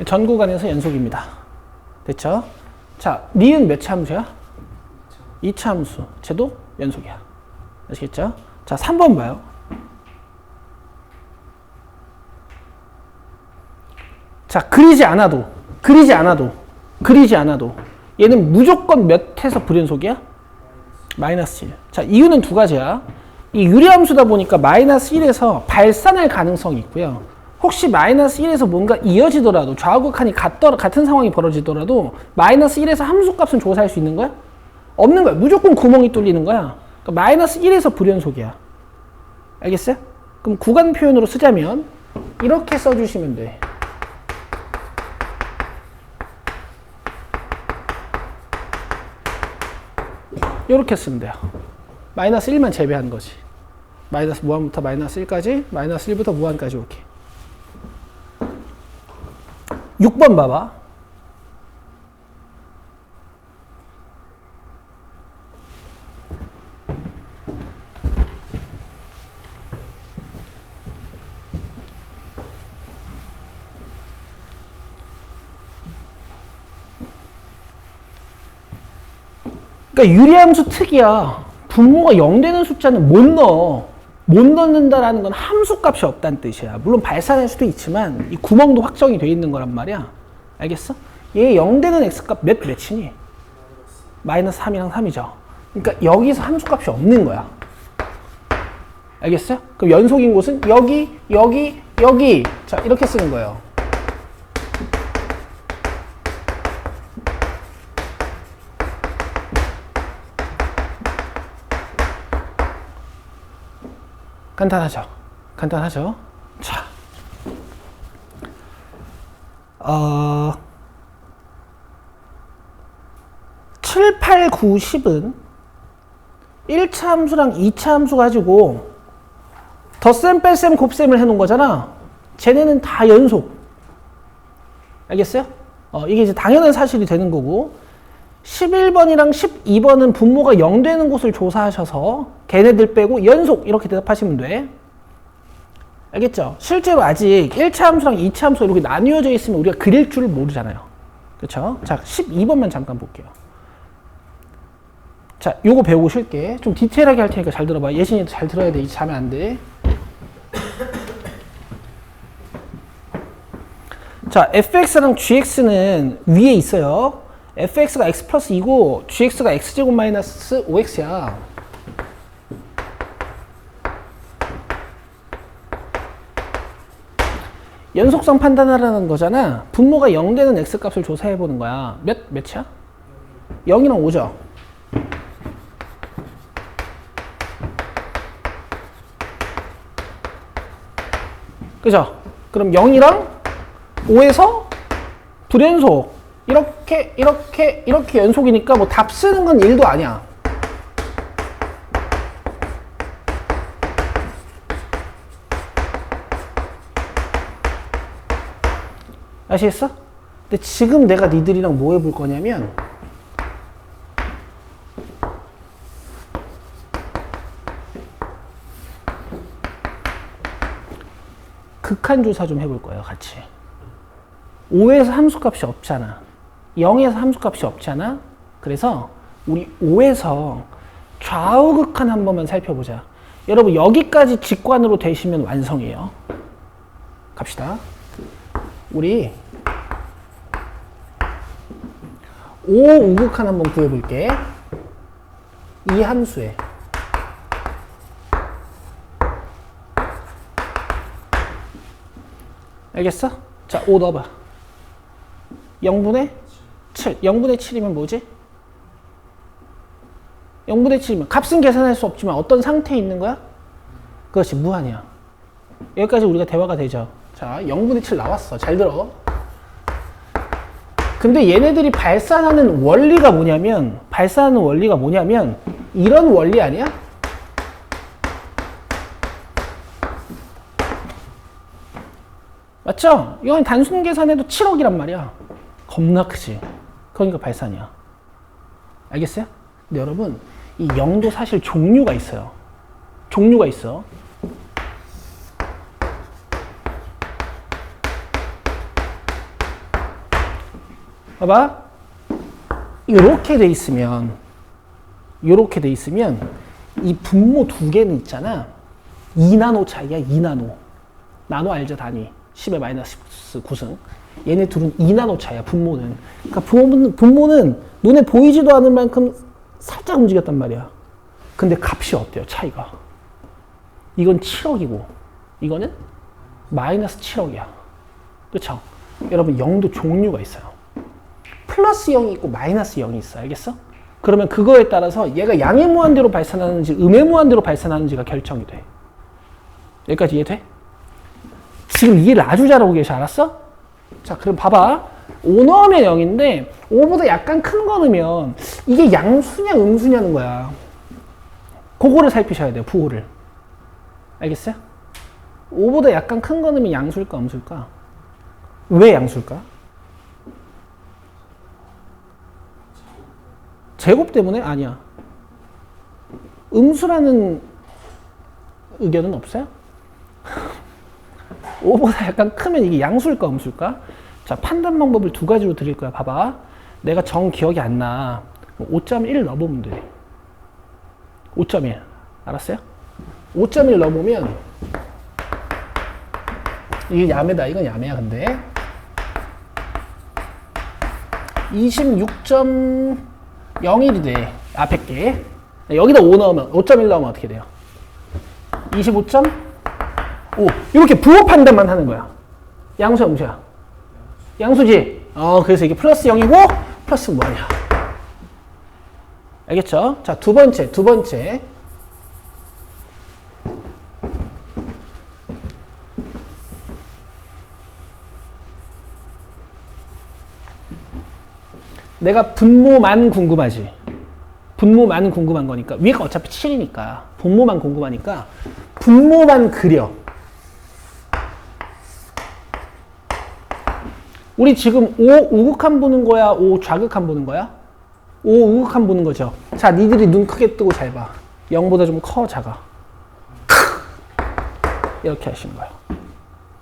전 구간에서 연속입니다. 됐죠? 자, 니은 몇 차 함수야? 2차 함수. 쟤도 연속이야. 아시겠죠? 자, 3번 봐요. 자, 그리지 않아도 얘는 무조건 몇 해서 불연속이야? 마이너스 1. 자, 이유는 두 가지야. 이 유리함수다 보니까 마이너스 1에서 발산할 가능성이 있고요. 혹시 마이너스 1에서 뭔가 이어지더라도 좌우극한이 같은 상황이 벌어지더라도 마이너스 1에서 함수값은 조사할 수 있는 거야? 없는 거야. 무조건 구멍이 뚫리는 거야. 그러니까 마이너스 1에서 불연속이야. 알겠어요? 그럼 구간 표현으로 쓰자면 이렇게 써주시면 돼. 이렇게 쓰면 돼요. 마이너스 1만 제외하는 거지. 마이너스 무한부터 마이너스 1까지, 마이너스 1부터 무한까지 이렇게. 6번 봐봐. 그러니까 유리함수 특이야. 분모가 0 되는 숫자는 못 넣어. 못 넣는다라는 건 함수값이 없다는 뜻이야. 물론 발산할 수도 있지만 이 구멍도 확정이 돼 있는 거란 말이야. 알겠어? 얘 0 되는 x값 몇이니? 마이너스 3이랑 3이죠. 그러니까 여기서 함수값이 없는 거야. 알겠어요? 그럼 연속인 곳은 여기, 여기, 여기. 자, 이렇게 쓰는 거예요. 간단하죠? 간단하죠? 자, 7, 8, 9, 10은 1차 함수랑 2차 함수 가지고 덧셈, 뺄셈, 곱셈을 해놓은 거잖아. 쟤네는 다 연속. 알겠어요? 이게 이제 당연한 사실이 되는 거고 11번이랑 12번은 분모가 0 되는 곳을 조사하셔서 걔네들 빼고 연속 이렇게 대답하시면 돼. 알겠죠? 실제로 아직 1차 함수랑 2차 함수가 이렇게 나뉘어져 있으면 우리가 그릴 줄을 모르잖아요. 그렇죠? 자, 12번만 잠깐 볼게요. 자, 요거 배우고 쉴게. 좀 디테일하게 할 테니까 잘 들어봐. 예신이 잘 들어야 돼. 이제 자면 안 돼. 자, fx랑 gx는 위에 있어요. fx가 x 플러스 2고 gx가 x제곱 마이너스 5x야. 연속성 판단하라는 거잖아. 분모가 0 되는 x값을 조사해 보는 거야. 몇이야? 0이랑 5죠. 그죠? 그럼 0이랑 5에서 불연속 이렇게 연속이니까 뭐 답 쓰는 건 1도 아니야. 아시겠어? 근데 지금 내가 니들이랑 뭐 해볼 거냐면 극한 조사 좀 해볼 거예요, 같이. 5에서 함수값이 없잖아. 0에서 함수값이 없잖아. 그래서 우리 5에서 좌우 극한 한 번만 살펴보자. 여러분 여기까지 직관으로 되시면 완성이에요. 갑시다. 우리 5 우극한 한번 구해볼게. 이 함수에 알겠어? 자, 5 넣어봐. 0분의 7. 0분의 7이면 뭐지? 0분의 7이면 값은 계산할 수 없지만 어떤 상태에 있는 거야? 그것이 무한이야. 여기까지 우리가 대화가 되죠. 자, 0분의 7 나왔어. 잘 들어. 근데 얘네들이 발산하는 원리가 뭐냐면 이런 원리 아니야? 맞죠? 이건 단순 계산해도 7억이란 말이야. 겁나 크지? 그러니까 발산이야. 알겠어요? 근데 여러분 이 0도 사실 종류가 있어요. 종류가 있어. 봐봐. 요렇게 돼 있으면 이 분모 두 개는 있잖아. 2나노 차이야. 2나노. 나노 알죠? 단위. 10의 마이너스 9승. 얘네 둘은 2나노 차이야. 분모는. 그러니까 분모는 눈에 보이지도 않을 만큼 살짝 움직였단 말이야. 근데 값이 어때요? 차이가. 이건 7억이고 이거는 마이너스 7억이야. 그렇죠? 여러분 0도 종류가 있어요. 플러스 0이 있고 마이너스 0이 있어. 알겠어? 그러면 그거에 따라서 얘가 양의 무한대로 발산하는지 음의 무한대로 발산하는지가 결정이 돼. 여기까지 이해돼? 지금 이해를 아주 잘하고 계셔. 알았어? 자, 그럼 봐봐. 5 넣으면 0인데 5보다 약간 큰 거 넣으면 이게 양수냐 음수냐는 거야. 그거를 살피셔야 돼요. 부호를. 알겠어요? 5보다 약간 큰 거 넣으면 양수일까 음수일까? 왜 양수일까? 제곱 때문에? 아니야. 음수라는 의견은 없어요? 5보다 약간 크면 이게 양수일까 음수일까? 자, 판단 방법을 두 가지로 드릴 거야. 봐봐. 내가 정 기억이 안 나. 5.1 넣어보면 돼. 5.1. 알았어요? 5.1 넣어보면 이게 야매다. 이건 야매야. 근데 26.01이 돼. 앞에 게. 여기다 5 넣으면 5.1 넣으면 어떻게 돼요? 25.5. 이렇게 부호 판단만 하는 거야. 양수야 음수야? 양수지? 그래서 이게 플러스 0이고 플러스 뭐냐? 알겠죠? 자, 두 번째. 내가 분모만 궁금하지. 분모만 궁금한 거니까. 위가 어차피 7이니까. 분모만 궁금하니까 분모만 그려. 우리 지금 5 우극한 보는 거야? 5 좌극한 보는 거야? 5 우극한 보는 거죠. 자, 니들이 눈 크게 뜨고 잘 봐. 0보다 좀 커, 작아? 이렇게 하시는 거예요.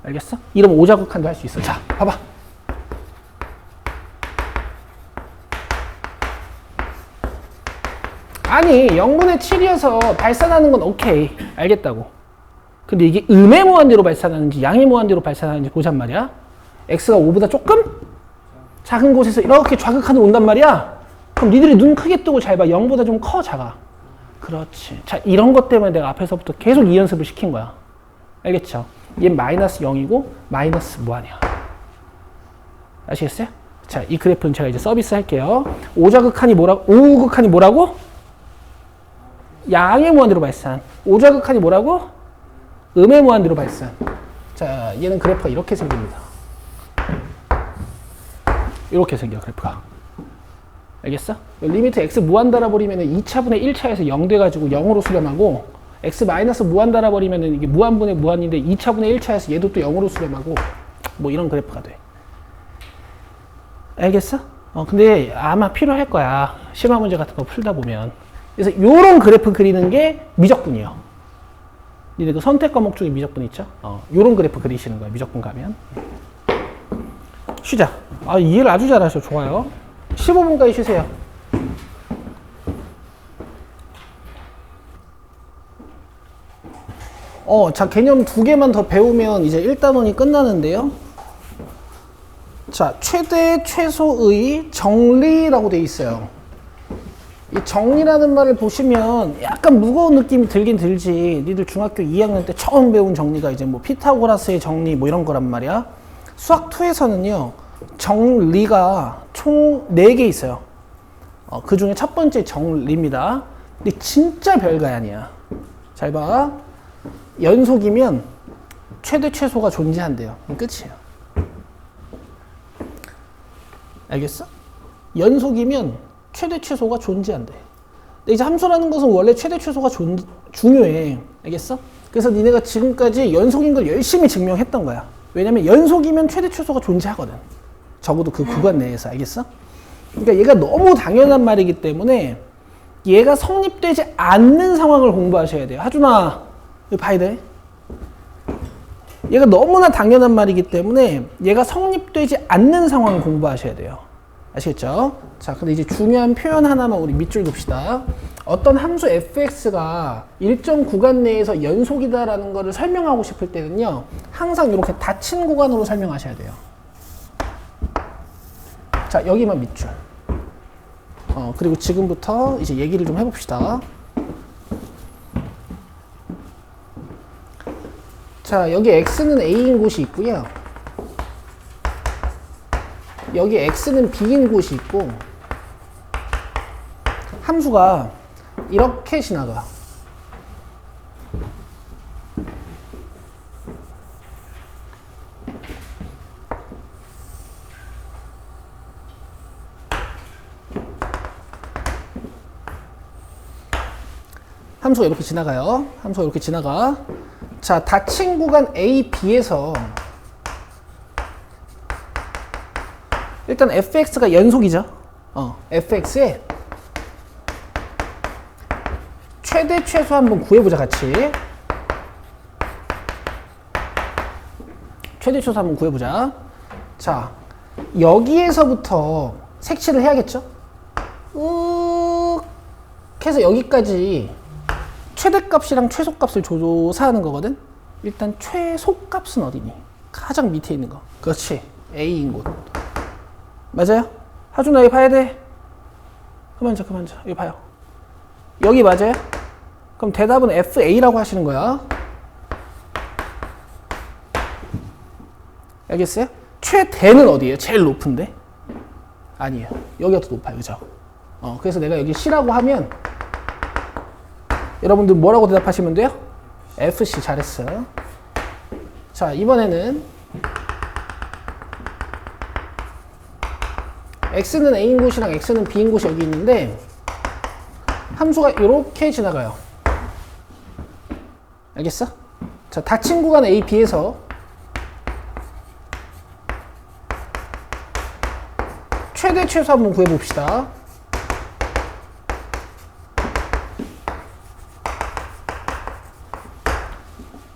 알겠어? 이러면 5좌극한도 할 수 있어. 자, 봐봐. 아니 0분의 7이어서 발산하는 건 오케이. 알겠다고. 근데 이게 음의 무한대로 발산하는지 양의 무한대로 발산하는지 보잔 말이야. x가 5보다 조금 작은 곳에서 이렇게 좌극하는 온단 말이야. 그럼 니들이 눈 크게 뜨고 잘 봐. 0보다 좀 커, 작아? 그렇지. 자, 이런 것 때문에 내가 앞에서부터 계속 이 연습을 시킨 거야. 알겠죠? 얘 마이너스 0이고 마이너스 무한이야. 아시겠어요? 자, 이 그래프는 제가 이제 서비스 할게요. 5좌극한이 뭐라고? 5우극한이 뭐라고? 양의 무한대로 발산. 5좌극한이 뭐라고? 음의 무한대로 발산. 자, 얘는 그래프가 이렇게 생깁니다. 이렇게 생겨, 그래프가. 알겠어? 리미트 x 무한 달아버리면 2차분의 1차에서 0 돼가지고 0으로 수렴하고, x 마이너스 무한 달아버리면 이게 무한분의 무한인데 2차분의 1차에서 얘도 또 0으로 수렴하고, 뭐 이런 그래프가 돼. 알겠어? 근데 아마 필요할 거야. 심화 문제 같은 거 풀다 보면. 그래서 요런 그래프 그리는 게 미적분이에요. 니네 그 선택 과목 중에 미적분 있죠? 요런 그래프 그리시는 거야, 미적분 가면. 쉬자. 이해를 아주 잘하셔. 좋아요. 15분까지 쉬세요. 자, 개념 2개만 더 배우면 이제 1단원이 끝나는데요. 자, 최대, 최소의 정리라고 돼 있어요. 이 정리라는 말을 보시면 약간 무거운 느낌이 들긴 들지. 니들 중학교 2학년 때 처음 배운 정리가 이제 뭐 피타고라스의 정리 뭐 이런 거란 말이야. 수학 2에서는요, 정리가 총 4개 있어요. 그 중에 첫 번째 정리입니다. 근데 진짜 별거 아니야. 잘 봐. 연속이면 최대 최소가 존재한대요. 그럼 끝이에요. 알겠어? 연속이면 최대 최소가 존재한대. 근데 이제 함수라는 것은 원래 최대 최소가 중요해. 알겠어? 그래서 니네가 지금까지 연속인 걸 열심히 증명했던 거야. 왜냐면 연속이면 최대 최소가 존재하거든. 적어도 그 구간 내에서. 알겠어? 그러니까 얘가 너무 당연한 말이기 때문에 얘가 성립되지 않는 상황을 공부하셔야 돼요. 하준아, 이거 봐야 돼. 얘가 너무나 당연한 말이기 때문에 얘가 성립되지 않는 상황을 공부하셔야 돼요. 아시겠죠? 자, 근데 이제 중요한 표현 하나만 우리 밑줄 둡시다. 어떤 함수 fx가 일정 구간 내에서 연속이다라는 거를 설명하고 싶을 때는요, 항상 이렇게 닫힌 구간으로 설명하셔야 돼요. 자, 여기만 밑줄. 그리고 지금부터 이제 얘기를 좀 해봅시다. 자, 여기 x는 a인 곳이 있고요. 여기 x는 b인 곳이 있고, 함수가 이렇게 지나가. 함수가 이렇게 지나가요. 함수가 이렇게 지나가. 자, 닫힌 구간 A, B에서 일단 fx가 연속이죠. fx의 최대 최소 한번 구해보자, 같이. 최대 최소 한번 구해보자. 자, 여기에서부터 색칠을 해야겠죠? 해서 여기까지 최대값이랑 최소값을 조사하는 거거든? 일단 최소값은 어디니? 가장 밑에 있는 거. 그렇지. A인 곳. 맞아요? 하준아, 여기 봐야 돼. 그만 자. 여기 봐요. 여기 맞아요? 그럼 대답은 FA라고 하시는 거야. 알겠어요? 최대는 어디예요? 제일 높은데? 아니에요. 여기가 더 높아요. 그죠? 그래서 내가 여기 C라고 하면 여러분들 뭐라고 대답하시면 돼요? FC. 잘했어요. 자, 이번에는 x는 a인 곳이랑 x는 b인 곳이 여기 있는데 함수가 이렇게 지나가요. 알겠어? 자, 닫힌 구간 a, b에서 최대 최소 한번 구해봅시다.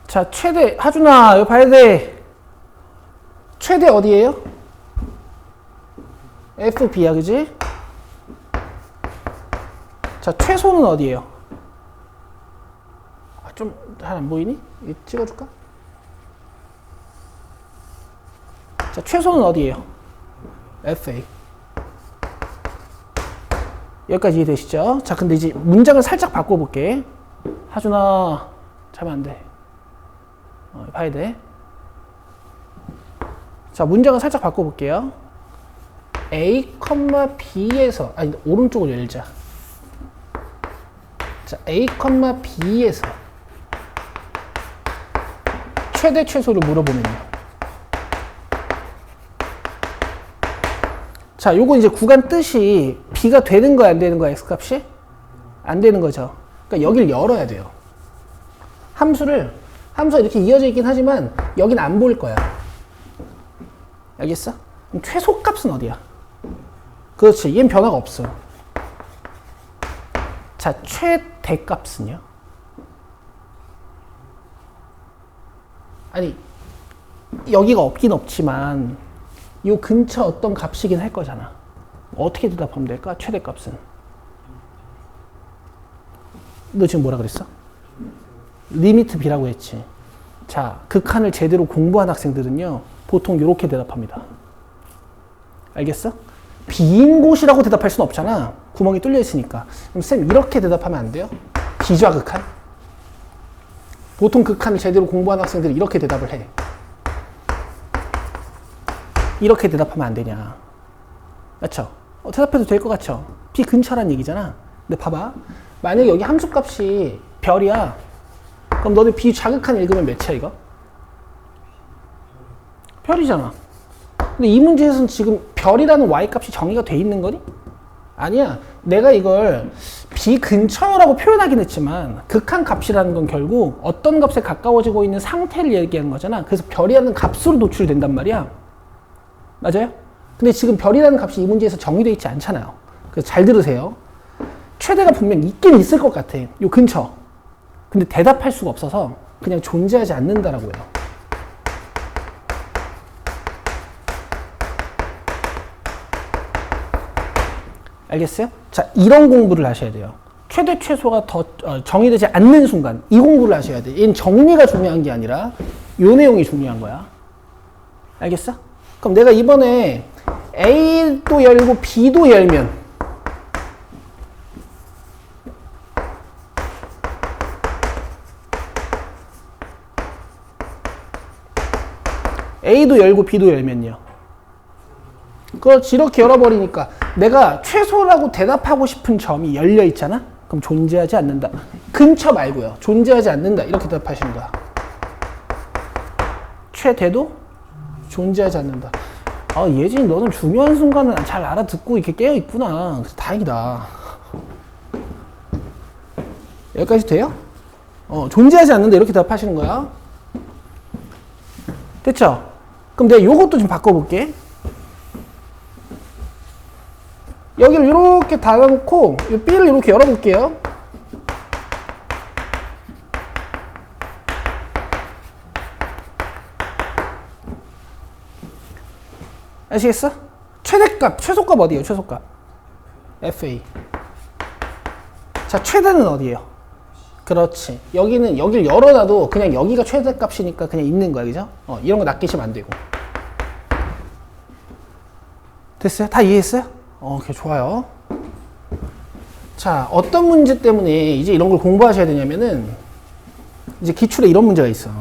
자, 최대. 하준아, 이거 봐야 돼. 최대 어디예요? FB야, 그지? 자, 최소는 어디예요? 좀 잘 안 보이니? 이거 찍어줄까? 자, 최소는 어디예요? FA. 여기까지 이해되시죠? 자, 근데 이제 문장을 살짝 바꿔볼게. 하준아, 자면 안 돼. 봐야 돼. 자, 문장을 살짝 바꿔볼게요. A, B에서, 아니, 오른쪽을 열자. 자, A, B에서 최대 최소를 물어보면요. 자, 요거 이제 구간 뜻이 B가 되는 거야, 안 되는 거야, X값이? 안 되는 거죠. 그러니까 여길 열어야 돼요. 함수가 이렇게 이어져 있긴 하지만 여긴 안 보일 거야. 알겠어? 그럼 최소값은 어디야? 그렇지. 얘는 변화가 없어. 자, 최대값은요? 아니 여기가 없긴 없지만 요 근처 어떤 값이긴 할 거잖아. 어떻게 대답하면 될까? 최대값은. 너 지금 뭐라 그랬어? 리미트 b라고 했지. 자, 극한을 제대로 공부한 학생들은요 보통 이렇게 대답합니다. 알겠어? b인 곳이라고 대답할 수는 없잖아. 구멍이 뚫려 있으니까. 그럼 쌤 이렇게 대답하면 안 돼요? 비좌극한? 보통 극한을 제대로 공부한 학생들이 이렇게 대답을 해. 이렇게 대답하면 안 되냐. 맞죠? 대답해도 될 것 같죠? b 근처란 얘기잖아. 근데 봐봐. 만약에 여기 함수값이 별이야. 그럼 너네 비좌극한 읽으면 몇이야 이거? 별이잖아. 근데 이 문제에서는 지금 별이라는 y값이 정의가 돼 있는 거니? 아니야. 내가 이걸 비근처라고 표현하긴 했지만 극한 값이라는 건 결국 어떤 값에 가까워지고 있는 상태를 얘기하는 거잖아. 그래서 별이라는 값으로 노출된단 말이야. 맞아요? 근데 지금 별이라는 값이 이 문제에서 정의되어 있지 않잖아요. 그래서 잘 들으세요. 최대가 분명 있긴 있을 것 같아. 요 근처. 근데 대답할 수가 없어서 그냥 존재하지 않는다라고요. 알겠어요? 자, 이런 공부를 하셔야 돼요. 최대 최소가 더 정의되지 않는 순간 이 공부를 하셔야 돼. 얘는 정리가 중요한 게 아니라 요 내용이 중요한 거야. 알겠어? 그럼 내가 이번에 A도 열고 B도 열면 A도 열고 B도 열면요. 그렇지. 이렇게 열어버리니까 내가 최소라고 대답하고 싶은 점이 열려 있잖아? 그럼 존재하지 않는다. 근처 말고요. 존재하지 않는다. 이렇게 대답하시는 거야. 최대도 존재하지 않는다. 아, 예진이 너는 중요한 순간은 잘 알아듣고 이렇게 깨어있구나. 그래서 다행이다. 여기까지 돼요? 존재하지 않는다. 이렇게 대답하시는 거야. 됐죠? 그럼 내가 요것도 좀 바꿔볼게. 여기를 이렇게 닫아놓고 이 B를 이렇게 열어볼게요. 아시겠어? 최대값, 최소값 어디예요? 최소값. FA. 자, 최대는 어디예요? 그렇지. 여기는, 여기를 열어놔도 그냥 여기가 최대값이니까 그냥 있는 거야. 그죠? 이런 거 낚이시면 안 되고. 됐어요? 다 이해했어요? 오케이, 좋아요. 자, 어떤 문제 때문에 이제 이런 걸 공부하셔야 되냐면은, 이제 기출에 이런 문제가 있어.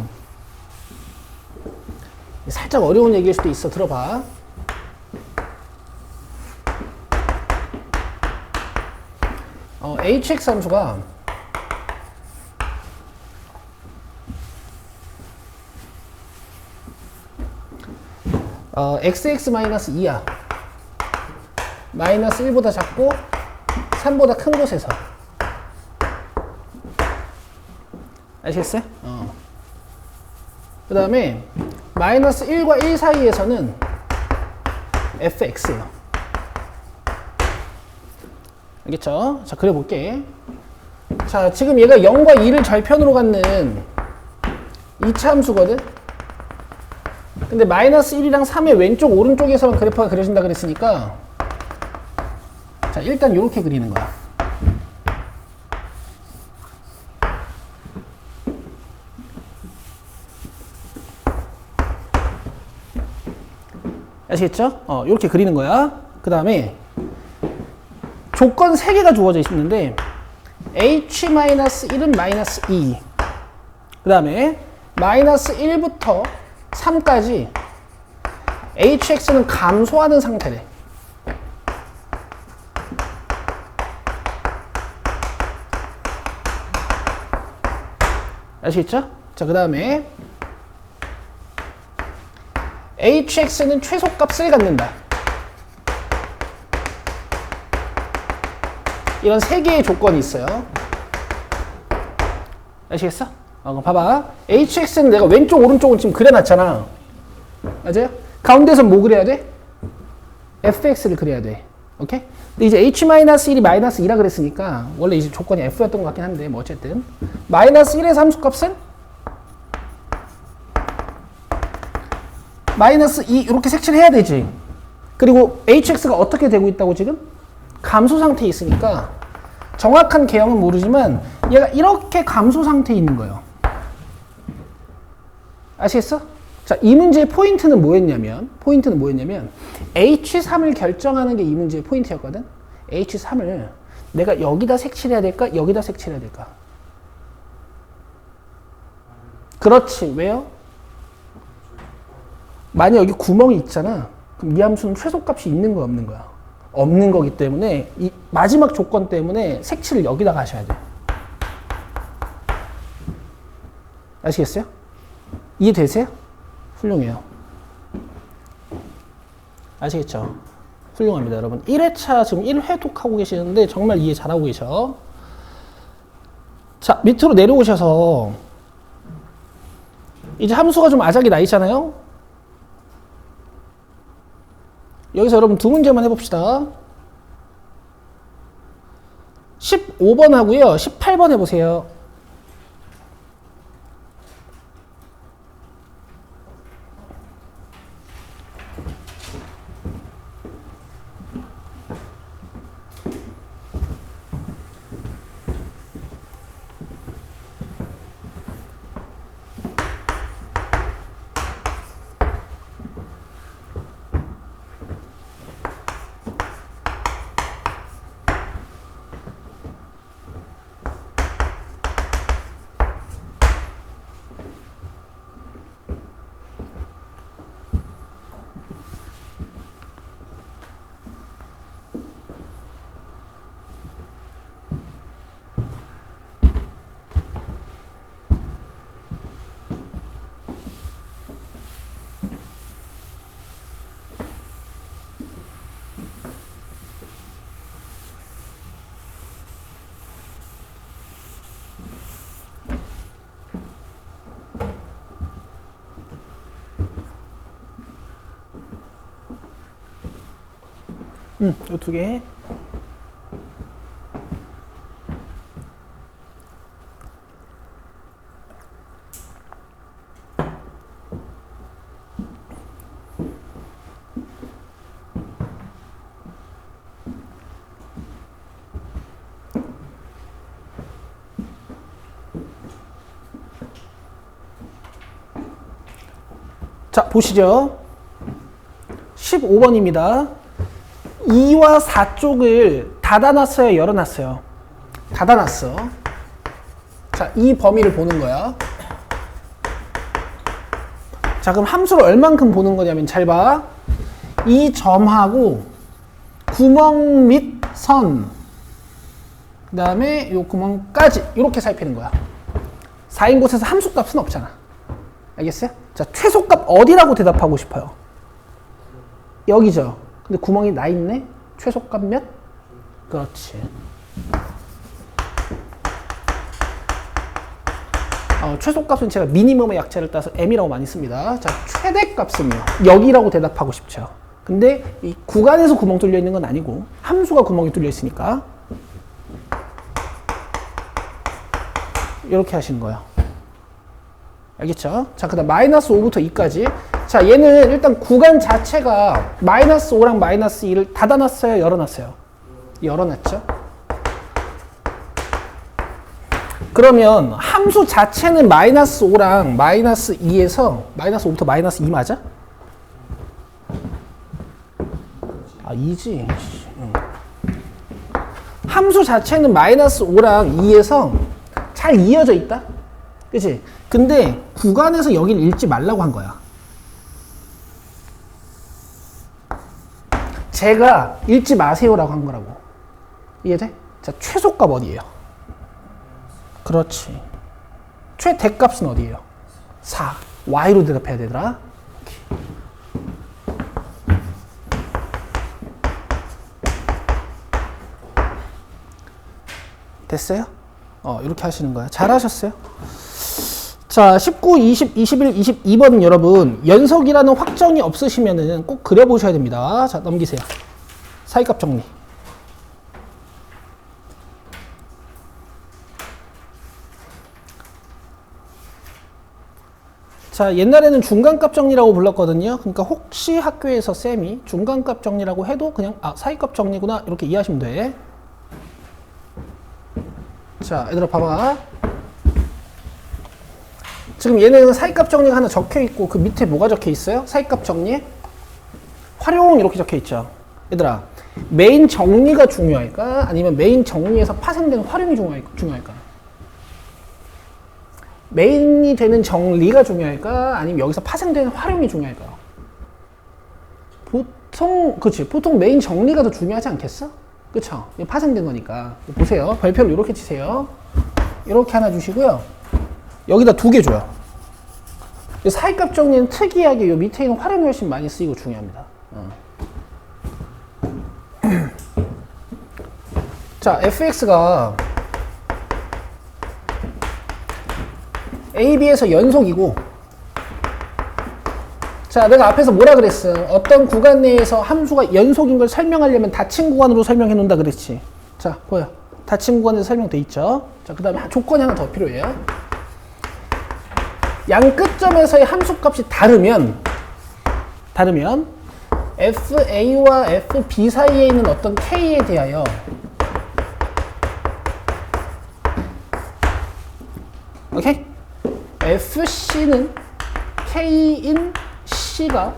살짝 어려운 얘기일 수도 있어. 들어봐. hx 함수가 xx-2야. 마이너스 1보다 작고 3보다 큰 곳에서. 아시겠어요? 그 다음에 마이너스 1과 1 사이에서는 fx예요. 알겠죠? 자, 그려볼게. 자, 지금 얘가 0과 2를 절편으로 갖는 2차 함수거든? 근데 마이너스 1이랑 3의 왼쪽 오른쪽에서만 그래프가 그려진다 그랬으니까, 자, 일단 이렇게 그리는 거야. 아시겠죠? 이렇게 그리는 거야. 그 다음에 조건 3개가 주어져 있는데 h-1은 마이너스 2. 그 다음에 마이너스 1부터 3까지 hx는 감소하는 상태래. 아시겠죠? 자, 그 다음에 hx는 최소값을 갖는다. 이런 3개의 조건이 있어요. 아시겠어? 그럼 봐봐. hx는 내가 왼쪽 오른쪽을 지금 그려놨잖아. 맞아요? 가운데서 뭐 그려야 돼? fx를 그려야 돼. 오케이? 근데 이제 h-1이 마이너스 2라 그랬으니까 원래 이제 조건이 f였던 것 같긴 한데 뭐 어쨌든 마이너스 1의 함수값은 마이너스 2 이렇게 색칠을 해야 되지. 그리고 hx가 어떻게 되고 있다고 지금? 감소 상태에 있으니까 정확한 개형은 모르지만 얘가 이렇게 감소 상태에 있는 거예요. 아시겠어? 자, 이 문제의 포인트는 뭐였냐면 h3을 결정하는 게 이 문제의 포인트였거든. h3을 내가 여기다 색칠해야 될까? 여기다 색칠해야 될까? 그렇지. 왜요? 만약 여기 구멍이 있잖아. 그럼 이 함수는 최소값이 있는 거야, 없는 거야? 없는 거기 때문에 이 마지막 조건 때문에 색칠을 여기다 가셔야 돼. 아시겠어요? 이해되세요? 훌륭해요. 아시겠죠? 훌륭합니다, 여러분. 1회차 지금 1회 독하고 계시는데 정말 이해 잘하고 계셔. 자, 밑으로 내려오셔서 이제 함수가 좀 아작이 나 있잖아요? 여기서 여러분 두 문제만 해봅시다. 15번 하고요. 18번 해보세요. 요 두 개. 자, 보시죠. 15번입니다. 2와 4 쪽을 닫아놨어요, 열어놨어요? 닫아놨어. 자, 이 범위를 보는 거야. 자, 그럼 함수를 얼만큼 보는 거냐면 잘 봐. 이 점하고 구멍 및 선, 그 다음에 요 구멍까지 이렇게 살피는 거야. 4인 곳에서 함수 값은 없잖아. 알겠어요? 자, 최소값 어디라고 대답하고 싶어요? 여기죠. 근데 구멍이 나 있네? 최소값 몇? 그렇지. 최소값은 제가 미니멈의 약자를 따서 m이라고 많이 씁니다. 자, 최대값은요. 여기라고 대답하고 싶죠. 근데 이 구간에서 구멍 뚫려 있는 건 아니고 함수가 구멍이 뚫려 있으니까 이렇게 하시는 거예요. 알겠죠? 자, 그 다음 마이너스 5부터 2까지. 자, 얘는 일단 구간 자체가 마이너스 5랑 마이너스 2를 닫아놨어요? 열어놨어요? 열어놨죠? 그러면 함수 자체는 마이너스 5랑 마이너스 2에서 마이너스 5부터 마이너스 2 맞아? 아, 2지. 함수 자체는 마이너스 5랑 2에서 잘 이어져 있다? 그치? 근데 구간에서 여기를 읽지 말라고 한 거야. 제가 읽지 마세요라고 한 거라고. 이해돼? 자, 최소값 어디예요? 그렇지. 최대값은 어디예요? 4. y로 대답해야 되더라. 됐어요? 이렇게 하시는 거야. 잘하셨어요? 자, 19, 20, 21, 22번은 여러분 연속이라는 확정이 없으시면은 꼭 그려보셔야 됩니다. 자, 넘기세요. 사이값 정리. 자, 옛날에는 중간값 정리라고 불렀거든요. 그러니까 혹시 학교에서 쌤이 중간값 정리라고 해도 그냥 사이값 정리구나 이렇게 이해하시면 돼. 자, 얘들아 봐봐. 지금 얘는 사이값 정리가 하나 적혀 있고 그 밑에 뭐가 적혀 있어요? 사이값 정리? 활용 이렇게 적혀 있죠. 얘들아, 메인 정리가 중요할까? 아니면 메인 정리에서 파생되는 활용이 중요할까? 메인이 되는 정리가 중요할까? 아니면 여기서 파생되는 활용이 중요할까? 보통 메인 정리가 더 중요하지 않겠어? 그쵸? 파생된 거니까. 보세요. 별표를 이렇게 치세요. 이렇게 하나 주시고요. 여기다 2개 줘요. 사이값 정리는 특이하게 요 밑에 있는 활용이 훨씬 많이 쓰이고 중요합니다. 자, fx가 a, b에서 연속이고, 자, 내가 앞에서 뭐라 그랬어? 어떤 구간 내에서 함수가 연속인 걸 설명하려면 닫힌 구간으로 설명해 놓는다 그랬지. 자, 보여. 닫힌 구간에서 설명돼 있죠. 자, 그 다음에 조건이 하나 더 필요해요. 양 끝점에서의 함수값이 다르면 fa와 fb 사이에 있는 어떤 k에 대하여 오케이? fc는 k인 c가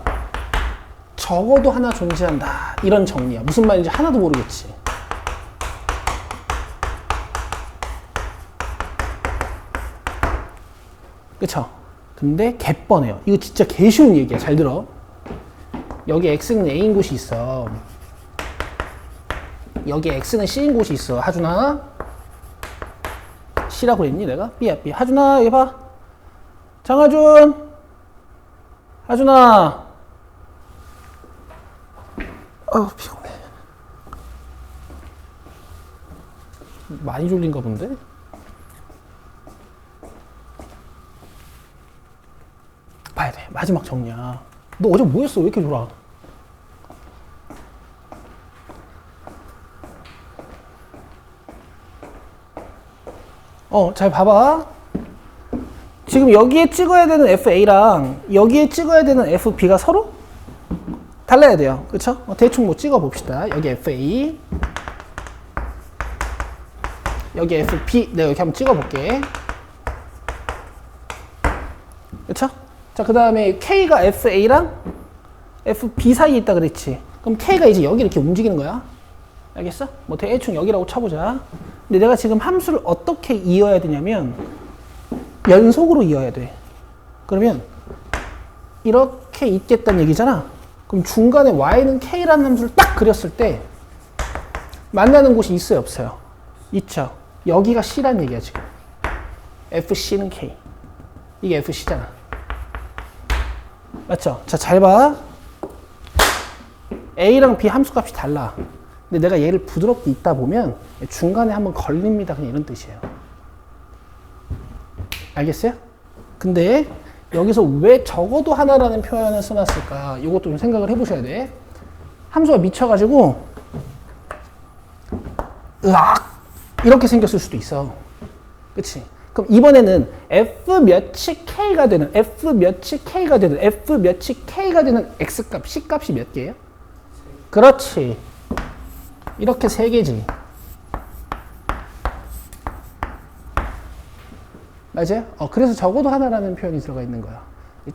적어도 하나 존재한다. 이런 정리야. 무슨 말인지 하나도 모르겠지. 그쵸? 근데 개뻔해요. 이거 진짜 개쉬운 얘기야. 잘 들어. 여기 x는 a인 곳이 있어. 여기 x는 c인 곳이 있어. 하준아. c라고 그랬니 내가? b야 b. 하준아 여기 봐. 장하준. 하준아. 피곤해. 많이 졸린가 본데? 봐야 돼. 마지막 정리야. 너 어제 뭐 했어? 왜 이렇게 졸아? 잘 봐봐. 지금 여기에 찍어야 되는 FA랑 여기에 찍어야 되는 FB가 서로 달라야 돼요. 그쵸? 대충 뭐 찍어 봅시다. 여기 FA, 여기 FB. 내가 이렇게 한번 찍어 볼게. 그쵸? 자, 그 다음에 K가 FA랑 FB 사이에 있다 그랬지. 그럼 K가 이제 여기 이렇게 움직이는 거야. 알겠어? 뭐 대충 여기라고 쳐보자. 근데 내가 지금 함수를 어떻게 이어야 되냐면 연속으로 이어야 돼. 그러면 이렇게 있겠다는 얘기잖아. 그럼 중간에 y는 k라는 함수를 딱 그렸을 때 만나는 곳이 있어요, 없어요? 있죠. 여기가 c라는 얘기야 지금. fc는 k. 이게 fc잖아. 맞죠? 자, 잘 봐. a랑 b 함수값이 달라. 근데 내가 얘를 부드럽게 있다 보면 중간에 한번 걸립니다. 그냥 이런 뜻이에요. 알겠어요? 근데 여기서 왜 적어도 하나라는 표현을 써놨을까? 이것도 좀 생각을 해보셔야 돼. 함수가 미쳐가지고 으악! 이렇게 생겼을 수도 있어. 그치? 그럼 이번에는 f 몇이 k가 되는 x값, c값이 몇 개예요? 그렇지. 이렇게 3개지. 맞아요? 그래서 적어도 하나라는 표현이 들어가 있는 거야.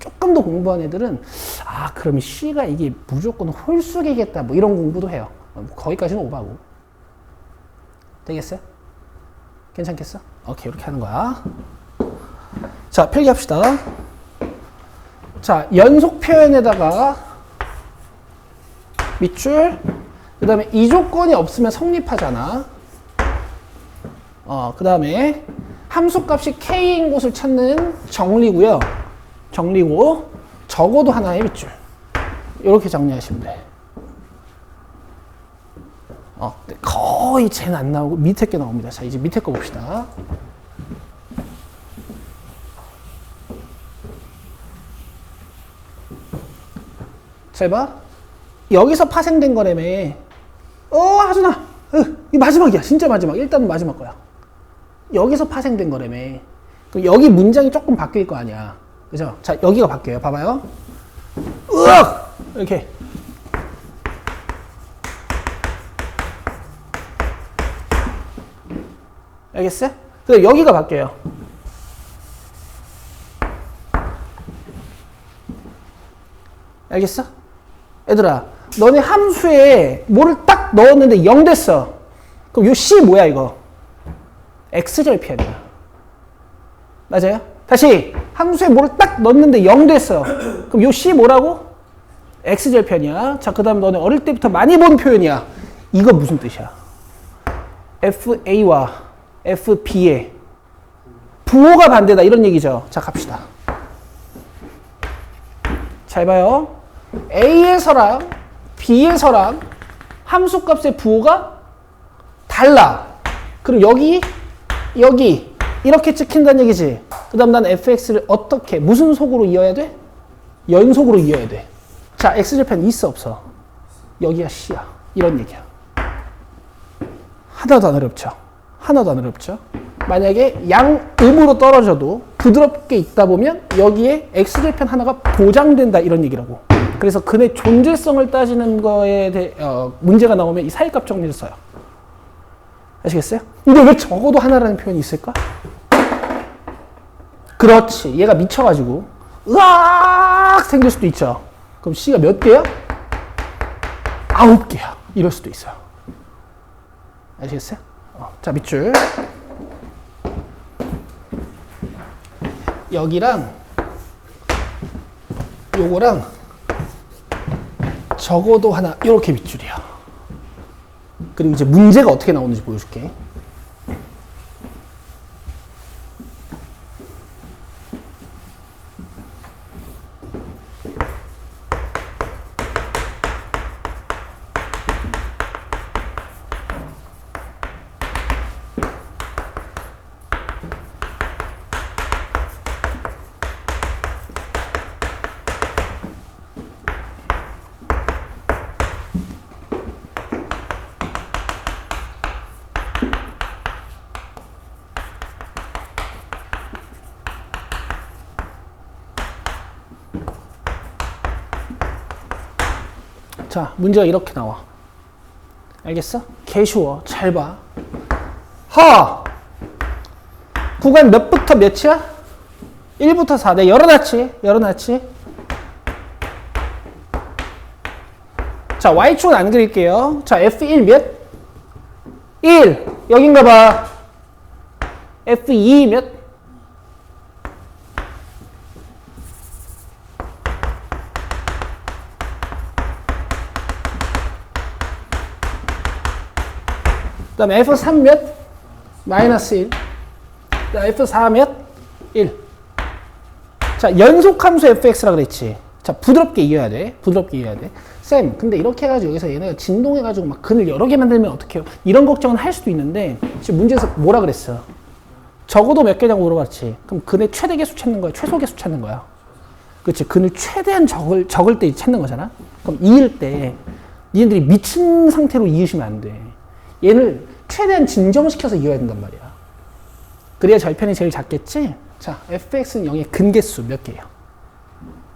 조금 더 공부한 애들은 그럼 C가 이게 무조건 홀수기겠다 뭐 이런 공부도 해요. 거기까지는 오바고. 되겠어요? 괜찮겠어? 오케이, 이렇게 하는 거야. 자, 필기합시다. 자, 연속 표현에다가 밑줄, 그 다음에 이 조건이 없으면 성립하잖아. 그 다음에 함수값이 k인 곳을 찾는 정리고요. 정리고 적어도 하나의 밑줄. 이렇게 정리하시면 돼. 거의 쟤는 안 나오고 밑에 게 나옵니다. 자, 이제 밑에 거 봅시다. 잘 봐. 여기서 파생된 거라며. 하준아. 이 마지막이야. 진짜 마지막. 일단은 마지막 거야. 여기서 파생된 거라며. 그럼 여기 문장이 조금 바뀔 거 아니야. 그죠? 자, 여기가 바뀌어요. 봐봐요. 으악! 이렇게. 알겠어요? 그래서 여기가 바뀌어요. 알겠어? 얘들아, 너네 함수에 뭐를 딱 넣었는데 0 됐어. 그럼 요 C 뭐야, 이거? X절편이야. 맞아요? 다시 함수에 뭐를 딱 넣었는데 0 됐어. 그럼 요 C 뭐라고? X절편이야. 자, 그 다음 너네 어릴 때부터 많이 본 표현이야. 이거 무슨 뜻이야? FA와 FB의 부호가 반대다 이런 얘기죠. 자, 갑시다. 잘 봐요. A에서랑 B에서랑 함수값의 부호가 달라. 그럼 여기 이렇게 찍힌다는 얘기지. 그 다음 난 fx를 어떻게 무슨 속으로 이어야 돼? 연속으로 이어야 돼. 자, x절편 있어 없어? 여기가 c야. 이런 얘기야. 하나도 안 어렵죠? 하나도 안 어렵죠? 만약에 양음으로 떨어져도 부드럽게 있다 보면 여기에 x절편 하나가 보장된다 이런 얘기라고. 그래서 근의 존재성을 따지는 거에 대해 문제가 나오면 이 사이값 정리를 써요. 아시겠어요? 근데 왜 적어도 하나라는 표현이 있을까? 그렇지. 얘가 미쳐가지고 으악 생길 수도 있죠. 그럼 C가 몇 개야? 9개야. 이럴 수도 있어요. 아시겠어요? 자, 밑줄. 여기랑 요거랑 적어도 하나 이렇게 밑줄이야. 그리고 이제 문제가 어떻게 나오는지 보여줄게. 자, 문제가 이렇게 나와. 알겠어? 개 쉬워. 잘 봐. 구간 몇부터 몇이야? 1부터 4. 내가 열어놨지? 자, Y축은 안 그릴게요. 자, F1 몇? 1. 여긴가 봐. F2 몇? 그 다음에 F3 몇? 마이너스 1. 그 다음에 F4 몇? 1. 자, 연속함수 fx라 그랬지. 자, 부드럽게 이어야 돼. 쌤, 근데 이렇게 해가지고 여기서 얘네가 진동해가지고 막 근을 여러 개 만들면 어떡해요? 이런 걱정은 할 수도 있는데, 지금 문제에서 뭐라 그랬어? 적어도 몇 개냐고 물어봤지. 그럼 근의 최대 개수 찾는 거야? 최소 개수 찾는 거야? 그렇지. 근을 최대한 적을 때 찾는 거잖아? 그럼 이을 때, 니네들이 미친 상태로 이으시면 안 돼. 얘를 최대한 진정시켜서 이어야 된단 말이야. 그래야 절편이 제일 작겠지? 자, fx는 0의 근개수 몇 개예요?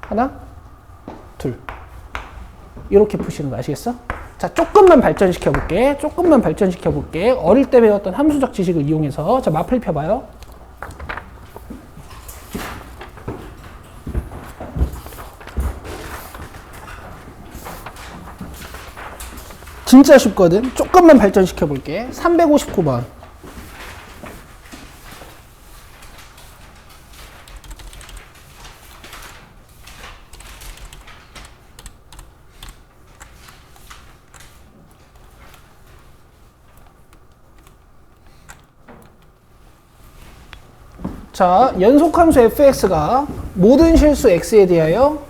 하나, 둘. 이렇게 푸시는 거 아시겠어? 자, 조금만 발전시켜 볼게. 어릴 때 배웠던 함수적 지식을 이용해서. 자, 마플 펴봐요. 진짜 쉽거든. 조금만 발전시켜 볼게. 359번. 자, 연속함수 fx가 모든 실수 x에 대하여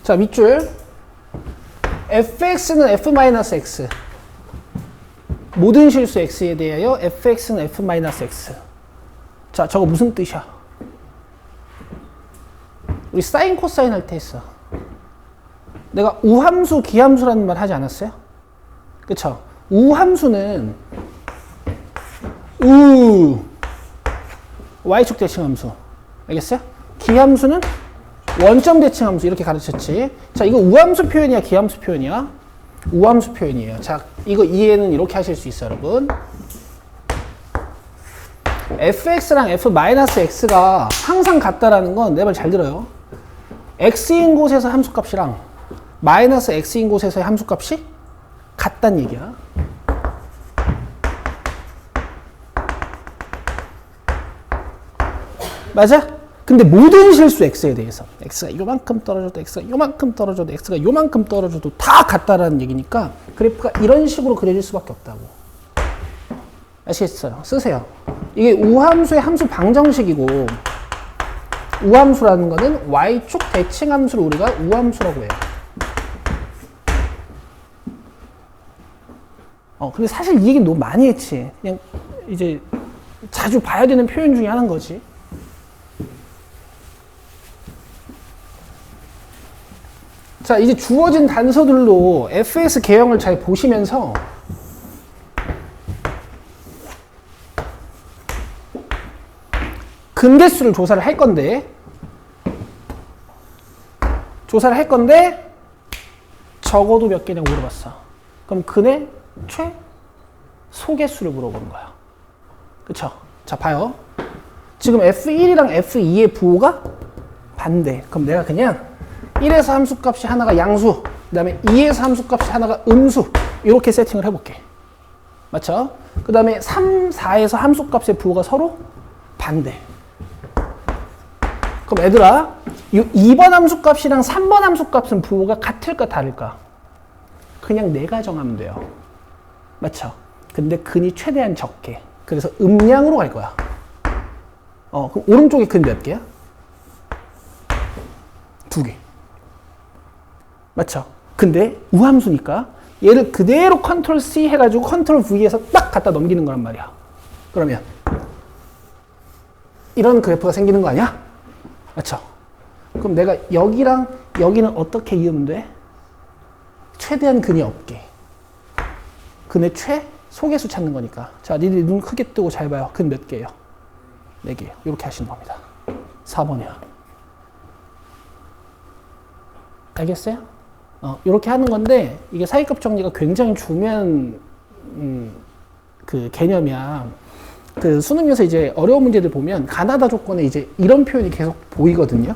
자, 밑줄 fx는 f-x 모든 실수 x에 대하여 fx는 f-x. 자, 저거 무슨 뜻이야? 우리 사인 코사인 할 때 했어. 내가 우함수 기함수라는 말 하지 않았어요? 그쵸? 우함수는 y축 대칭함수. 알겠어요? 기함수는 원점 대칭함수 이렇게 가르쳤지. 자, 이거 우함수 표현이야, 기함수 표현이야? 우함수 표현이에요. 자, 이거 이해는 이렇게 하실 수 있어요, 여러분. fx랑 f-x가 항상 같다라는 건 내 말 잘 들어요. x인 곳에서 함수값이랑 마이너스 x인 곳에서의 함수값이 같다는 얘기야. 맞아? 근데 모든 실수 x에 대해서 x가 요만큼 떨어져도 x가 요만큼 떨어져도 x가 요만큼 떨어져도 다 같다라는 얘기니까 그래프가 이런 식으로 그려질 수밖에 없다고. 아시겠어요? 쓰세요. 이게 우함수의 함수 방정식이고 우함수라는 거는 y축 대칭함수를 우리가 우함수라고 해요. 근데 사실 이 얘기 너무 많이 했지. 그냥 이제 자주 봐야 되는 표현 중에 하나인 거지. 자, 이제 주어진 단서들로 fs 개형을 잘 보시면서 근계수를 조사를 할 건데 적어도 몇 개냐고 물어봤어. 그럼 근의 최소개수를 물어보는 거야. 그쵸? 자, 봐요. 지금 f1이랑 f2의 부호가 반대. 그럼 내가 그냥 1에서 함수값이 하나가 양수, 그 다음에 2에서 함수값이 하나가 음수, 이렇게 세팅을 해볼게. 맞죠? 그 다음에 3, 4에서 함수값의 부호가 서로 반대. 그럼 얘들아, 이 2번 함수값이랑 3번 함수값은 부호가 같을까 다를까? 그냥 내가 정하면 돼요. 맞죠? 근데 근이 최대한 적게. 그래서 음량으로 갈 거야. 그럼 오른쪽에 근 몇 개야? 2개. 맞죠? 근데 우함수니까 얘를 그대로 컨트롤 C 해가지고 컨트롤 V에서 딱 갖다 넘기는 거란 말이야. 그러면 이런 그래프가 생기는 거 아니야? 맞죠? 그럼 내가 여기랑 여기는 어떻게 이으면 돼? 최대한 근이 없게. 근의 최소개수 찾는 거니까. 자, 니들 눈 크게 뜨고 잘 봐요. 근 몇 개예요? 4개. 이렇게 하시는 겁니다. 4번이야. 알겠어요? 이렇게 하는 건데 이게 사이값 정리가 굉장히 중요한 그 개념이야. 그 수능에서 이제 어려운 문제들 보면 가나다 조건에 이제 이런 표현이 계속 보이거든요.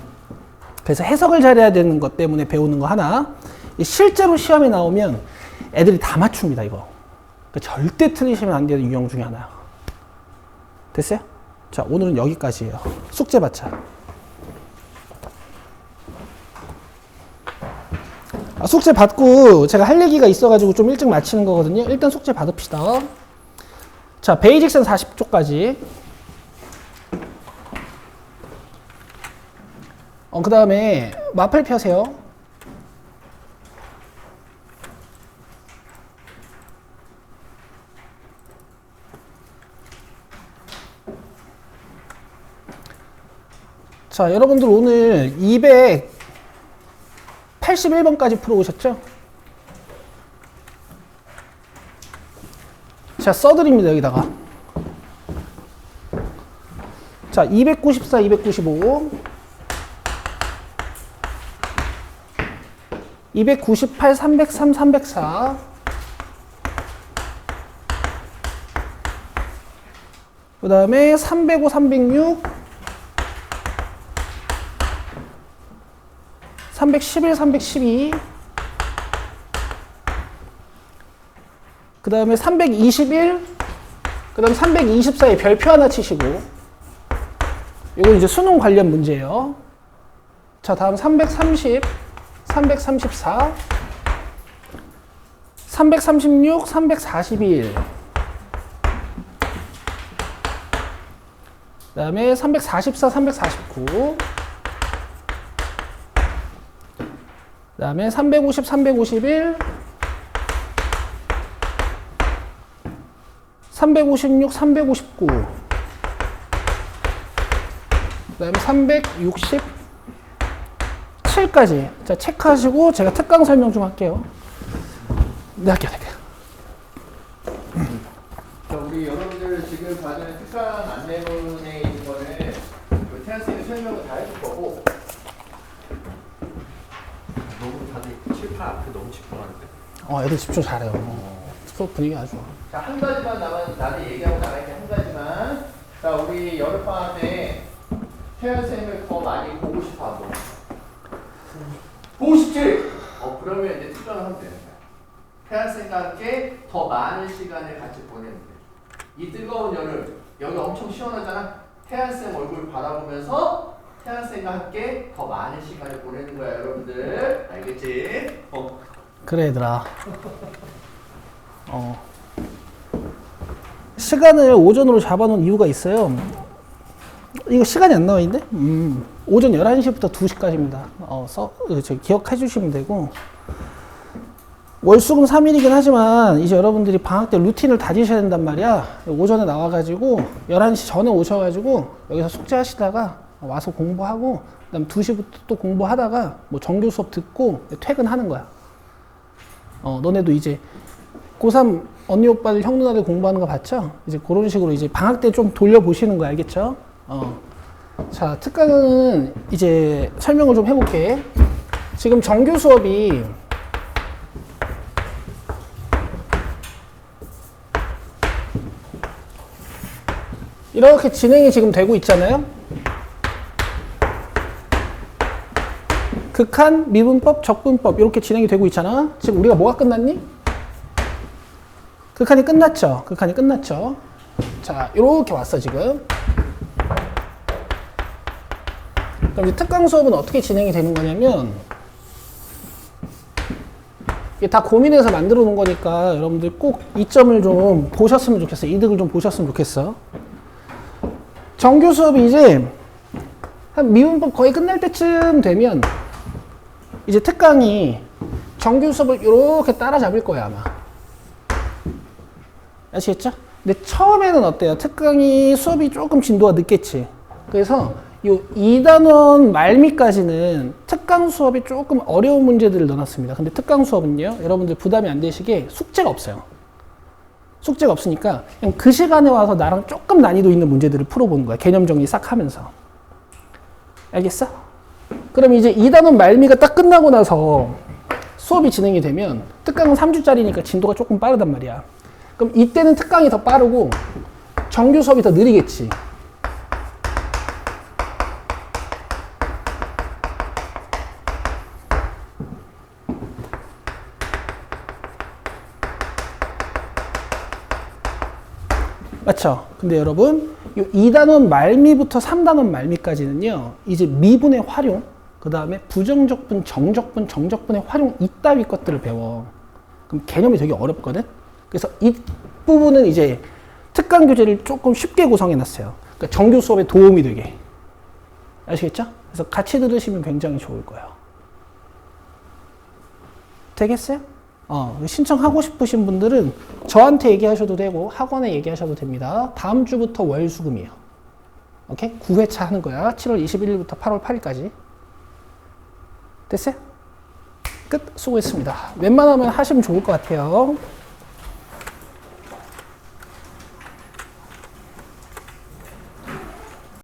그래서 해석을 잘해야 되는 것 때문에 배우는 거 하나. 실제로 시험에 나오면 애들이 다 맞춥니다, 이거. 그러니까 절대 틀리시면 안 되는 유형 중에 하나야. 됐어요? 자, 오늘은 여기까지예요. 숙제 받자. 숙제 받고 제가 할 얘기가 있어가지고 좀 일찍 마치는 거거든요. 일단 숙제 받읍시다. 자, 베이직선 40초까지. 그 다음에 마플 펴세요. 자, 여러분들 오늘 281번까지 풀어오셨죠? 자, 써드립니다, 여기다가. 자, 294, 295, 298, 303, 304, 그 다음에 305, 306, 311, 312, 그 다음에 321, 그 다음에 324에 별표 하나 치시고, 이건 이제 수능 관련 문제예요. 자, 다음 330, 334, 336, 341, 그 다음에 344, 349, 그 다음에 350, 351, 356, 359, 그 다음에 367까지. 자, 체크하시고 제가 특강 설명 좀 할게요. 네, 할게요. 자, 우리 여러분들 여러분들 지금 받은 특강 안내문에 있는 거는 그 태양쌤이 설명을 다 해줄 거고. 너무 다들 7, 8 앞에 너무 집중하는데. 애들 집중 잘해요. 수업 분위기 아주 좋아. 자, 한 가지만 나는 얘기하고 나갈게. 한 가지만. 자, 우리 여름방학 때 태양쌤을 더 많이 보고 싶어 하고. 보고 싶지? 그러면 이제 특강을 하면 되는 거야. 태양쌤과 함께 더 많은 시간을 같이 보내는 거야. 이 뜨거운 여름, 여기 엄청 시원하잖아? 태양쌤 얼굴 바라보면서 태양쌤과 함께 더 많은 시간을 보내는 거야, 여러분들. 알겠지? 그래 얘들아. 시간을 오전으로 잡아놓은 이유가 있어요. 이거 시간이 안 나와 있는데? 오전 11시부터 2시까지입니다. 기억해 주시면 되고. 월수금 3일이긴 하지만 이제 여러분들이 방학 때 루틴을 다지셔야 된단 말이야. 오전에 나와가지고 11시 전에 오셔가지고 여기서 숙제하시다가 와서 공부하고 그다음 2시부터 또 공부하다가 뭐 정규 수업 듣고 퇴근하는 거야. 너네도 이제 고3 언니 오빠들 형 누나들 공부하는 거 봤죠? 이제 그런 식으로 이제 방학 때 좀 돌려보시는 거 알겠죠? 자, 특강은 이제 설명을 좀 해볼게. 지금 정규 수업이 이렇게 진행이 지금 되고 있잖아요. 극한, 미분법, 적분법 이렇게 진행이 되고 있잖아. 지금 우리가 뭐가 끝났니? 극한이 끝났죠. 극한이 끝났죠. 자, 이렇게 왔어 지금. 그럼 이제 특강 수업은 어떻게 진행이 되는 거냐면 이게 다 고민해서 만들어 놓은 거니까 여러분들 꼭 이점을 좀 보셨으면 좋겠어. 이득을 좀 보셨으면 좋겠어. 정규 수업이 이제 한 미분법 거의 끝날 때쯤 되면 이제 특강이 정규 수업을 이렇게 따라잡을 거야 아마. 아시겠죠? 근데 처음에는 어때요? 특강이 수업이 조금 진도가 늦겠지. 그래서 요 2단원 말미까지는 특강 수업이 조금 어려운 문제들을 넣어놨습니다. 근데 특강 수업은요, 여러분들 부담이 안 되시게 숙제가 없어요. 숙제가 없으니까 그냥 그 시간에 와서 나랑 조금 난이도 있는 문제들을 풀어보는 거야. 개념 정리 싹 하면서. 알겠어? 그럼 이제 2단원 말미가 딱 끝나고 나서 수업이 진행이 되면 특강은 3주짜리니까 진도가 조금 빠르단 말이야. 그럼 이때는 특강이 더 빠르고 정규 수업이 더 느리겠지. 맞죠? 근데 여러분, 이 2단원 말미부터 3단원 말미까지는요, 이제 미분의 활용, 그 다음에 부정적분, 정적분, 정적분의 활용 이따위 것들을 배워. 그럼 개념이 되게 어렵거든? 그래서 이 부분은 이제 특강 교재를 조금 쉽게 구성해 놨어요. 그러니까 정규 수업에 도움이 되게. 아시겠죠? 그래서 같이 들으시면 굉장히 좋을 거예요. 되겠어요? 신청하고 싶으신 분들은 저한테 얘기하셔도 되고 학원에 얘기하셔도 됩니다. 다음 주부터 월수금이에요. 오케이? 9회차 하는 거야. 7월 21일부터 8월 8일까지. 됐어요? 끝. 수고했습니다. 웬만하면 하시면 좋을 것 같아요.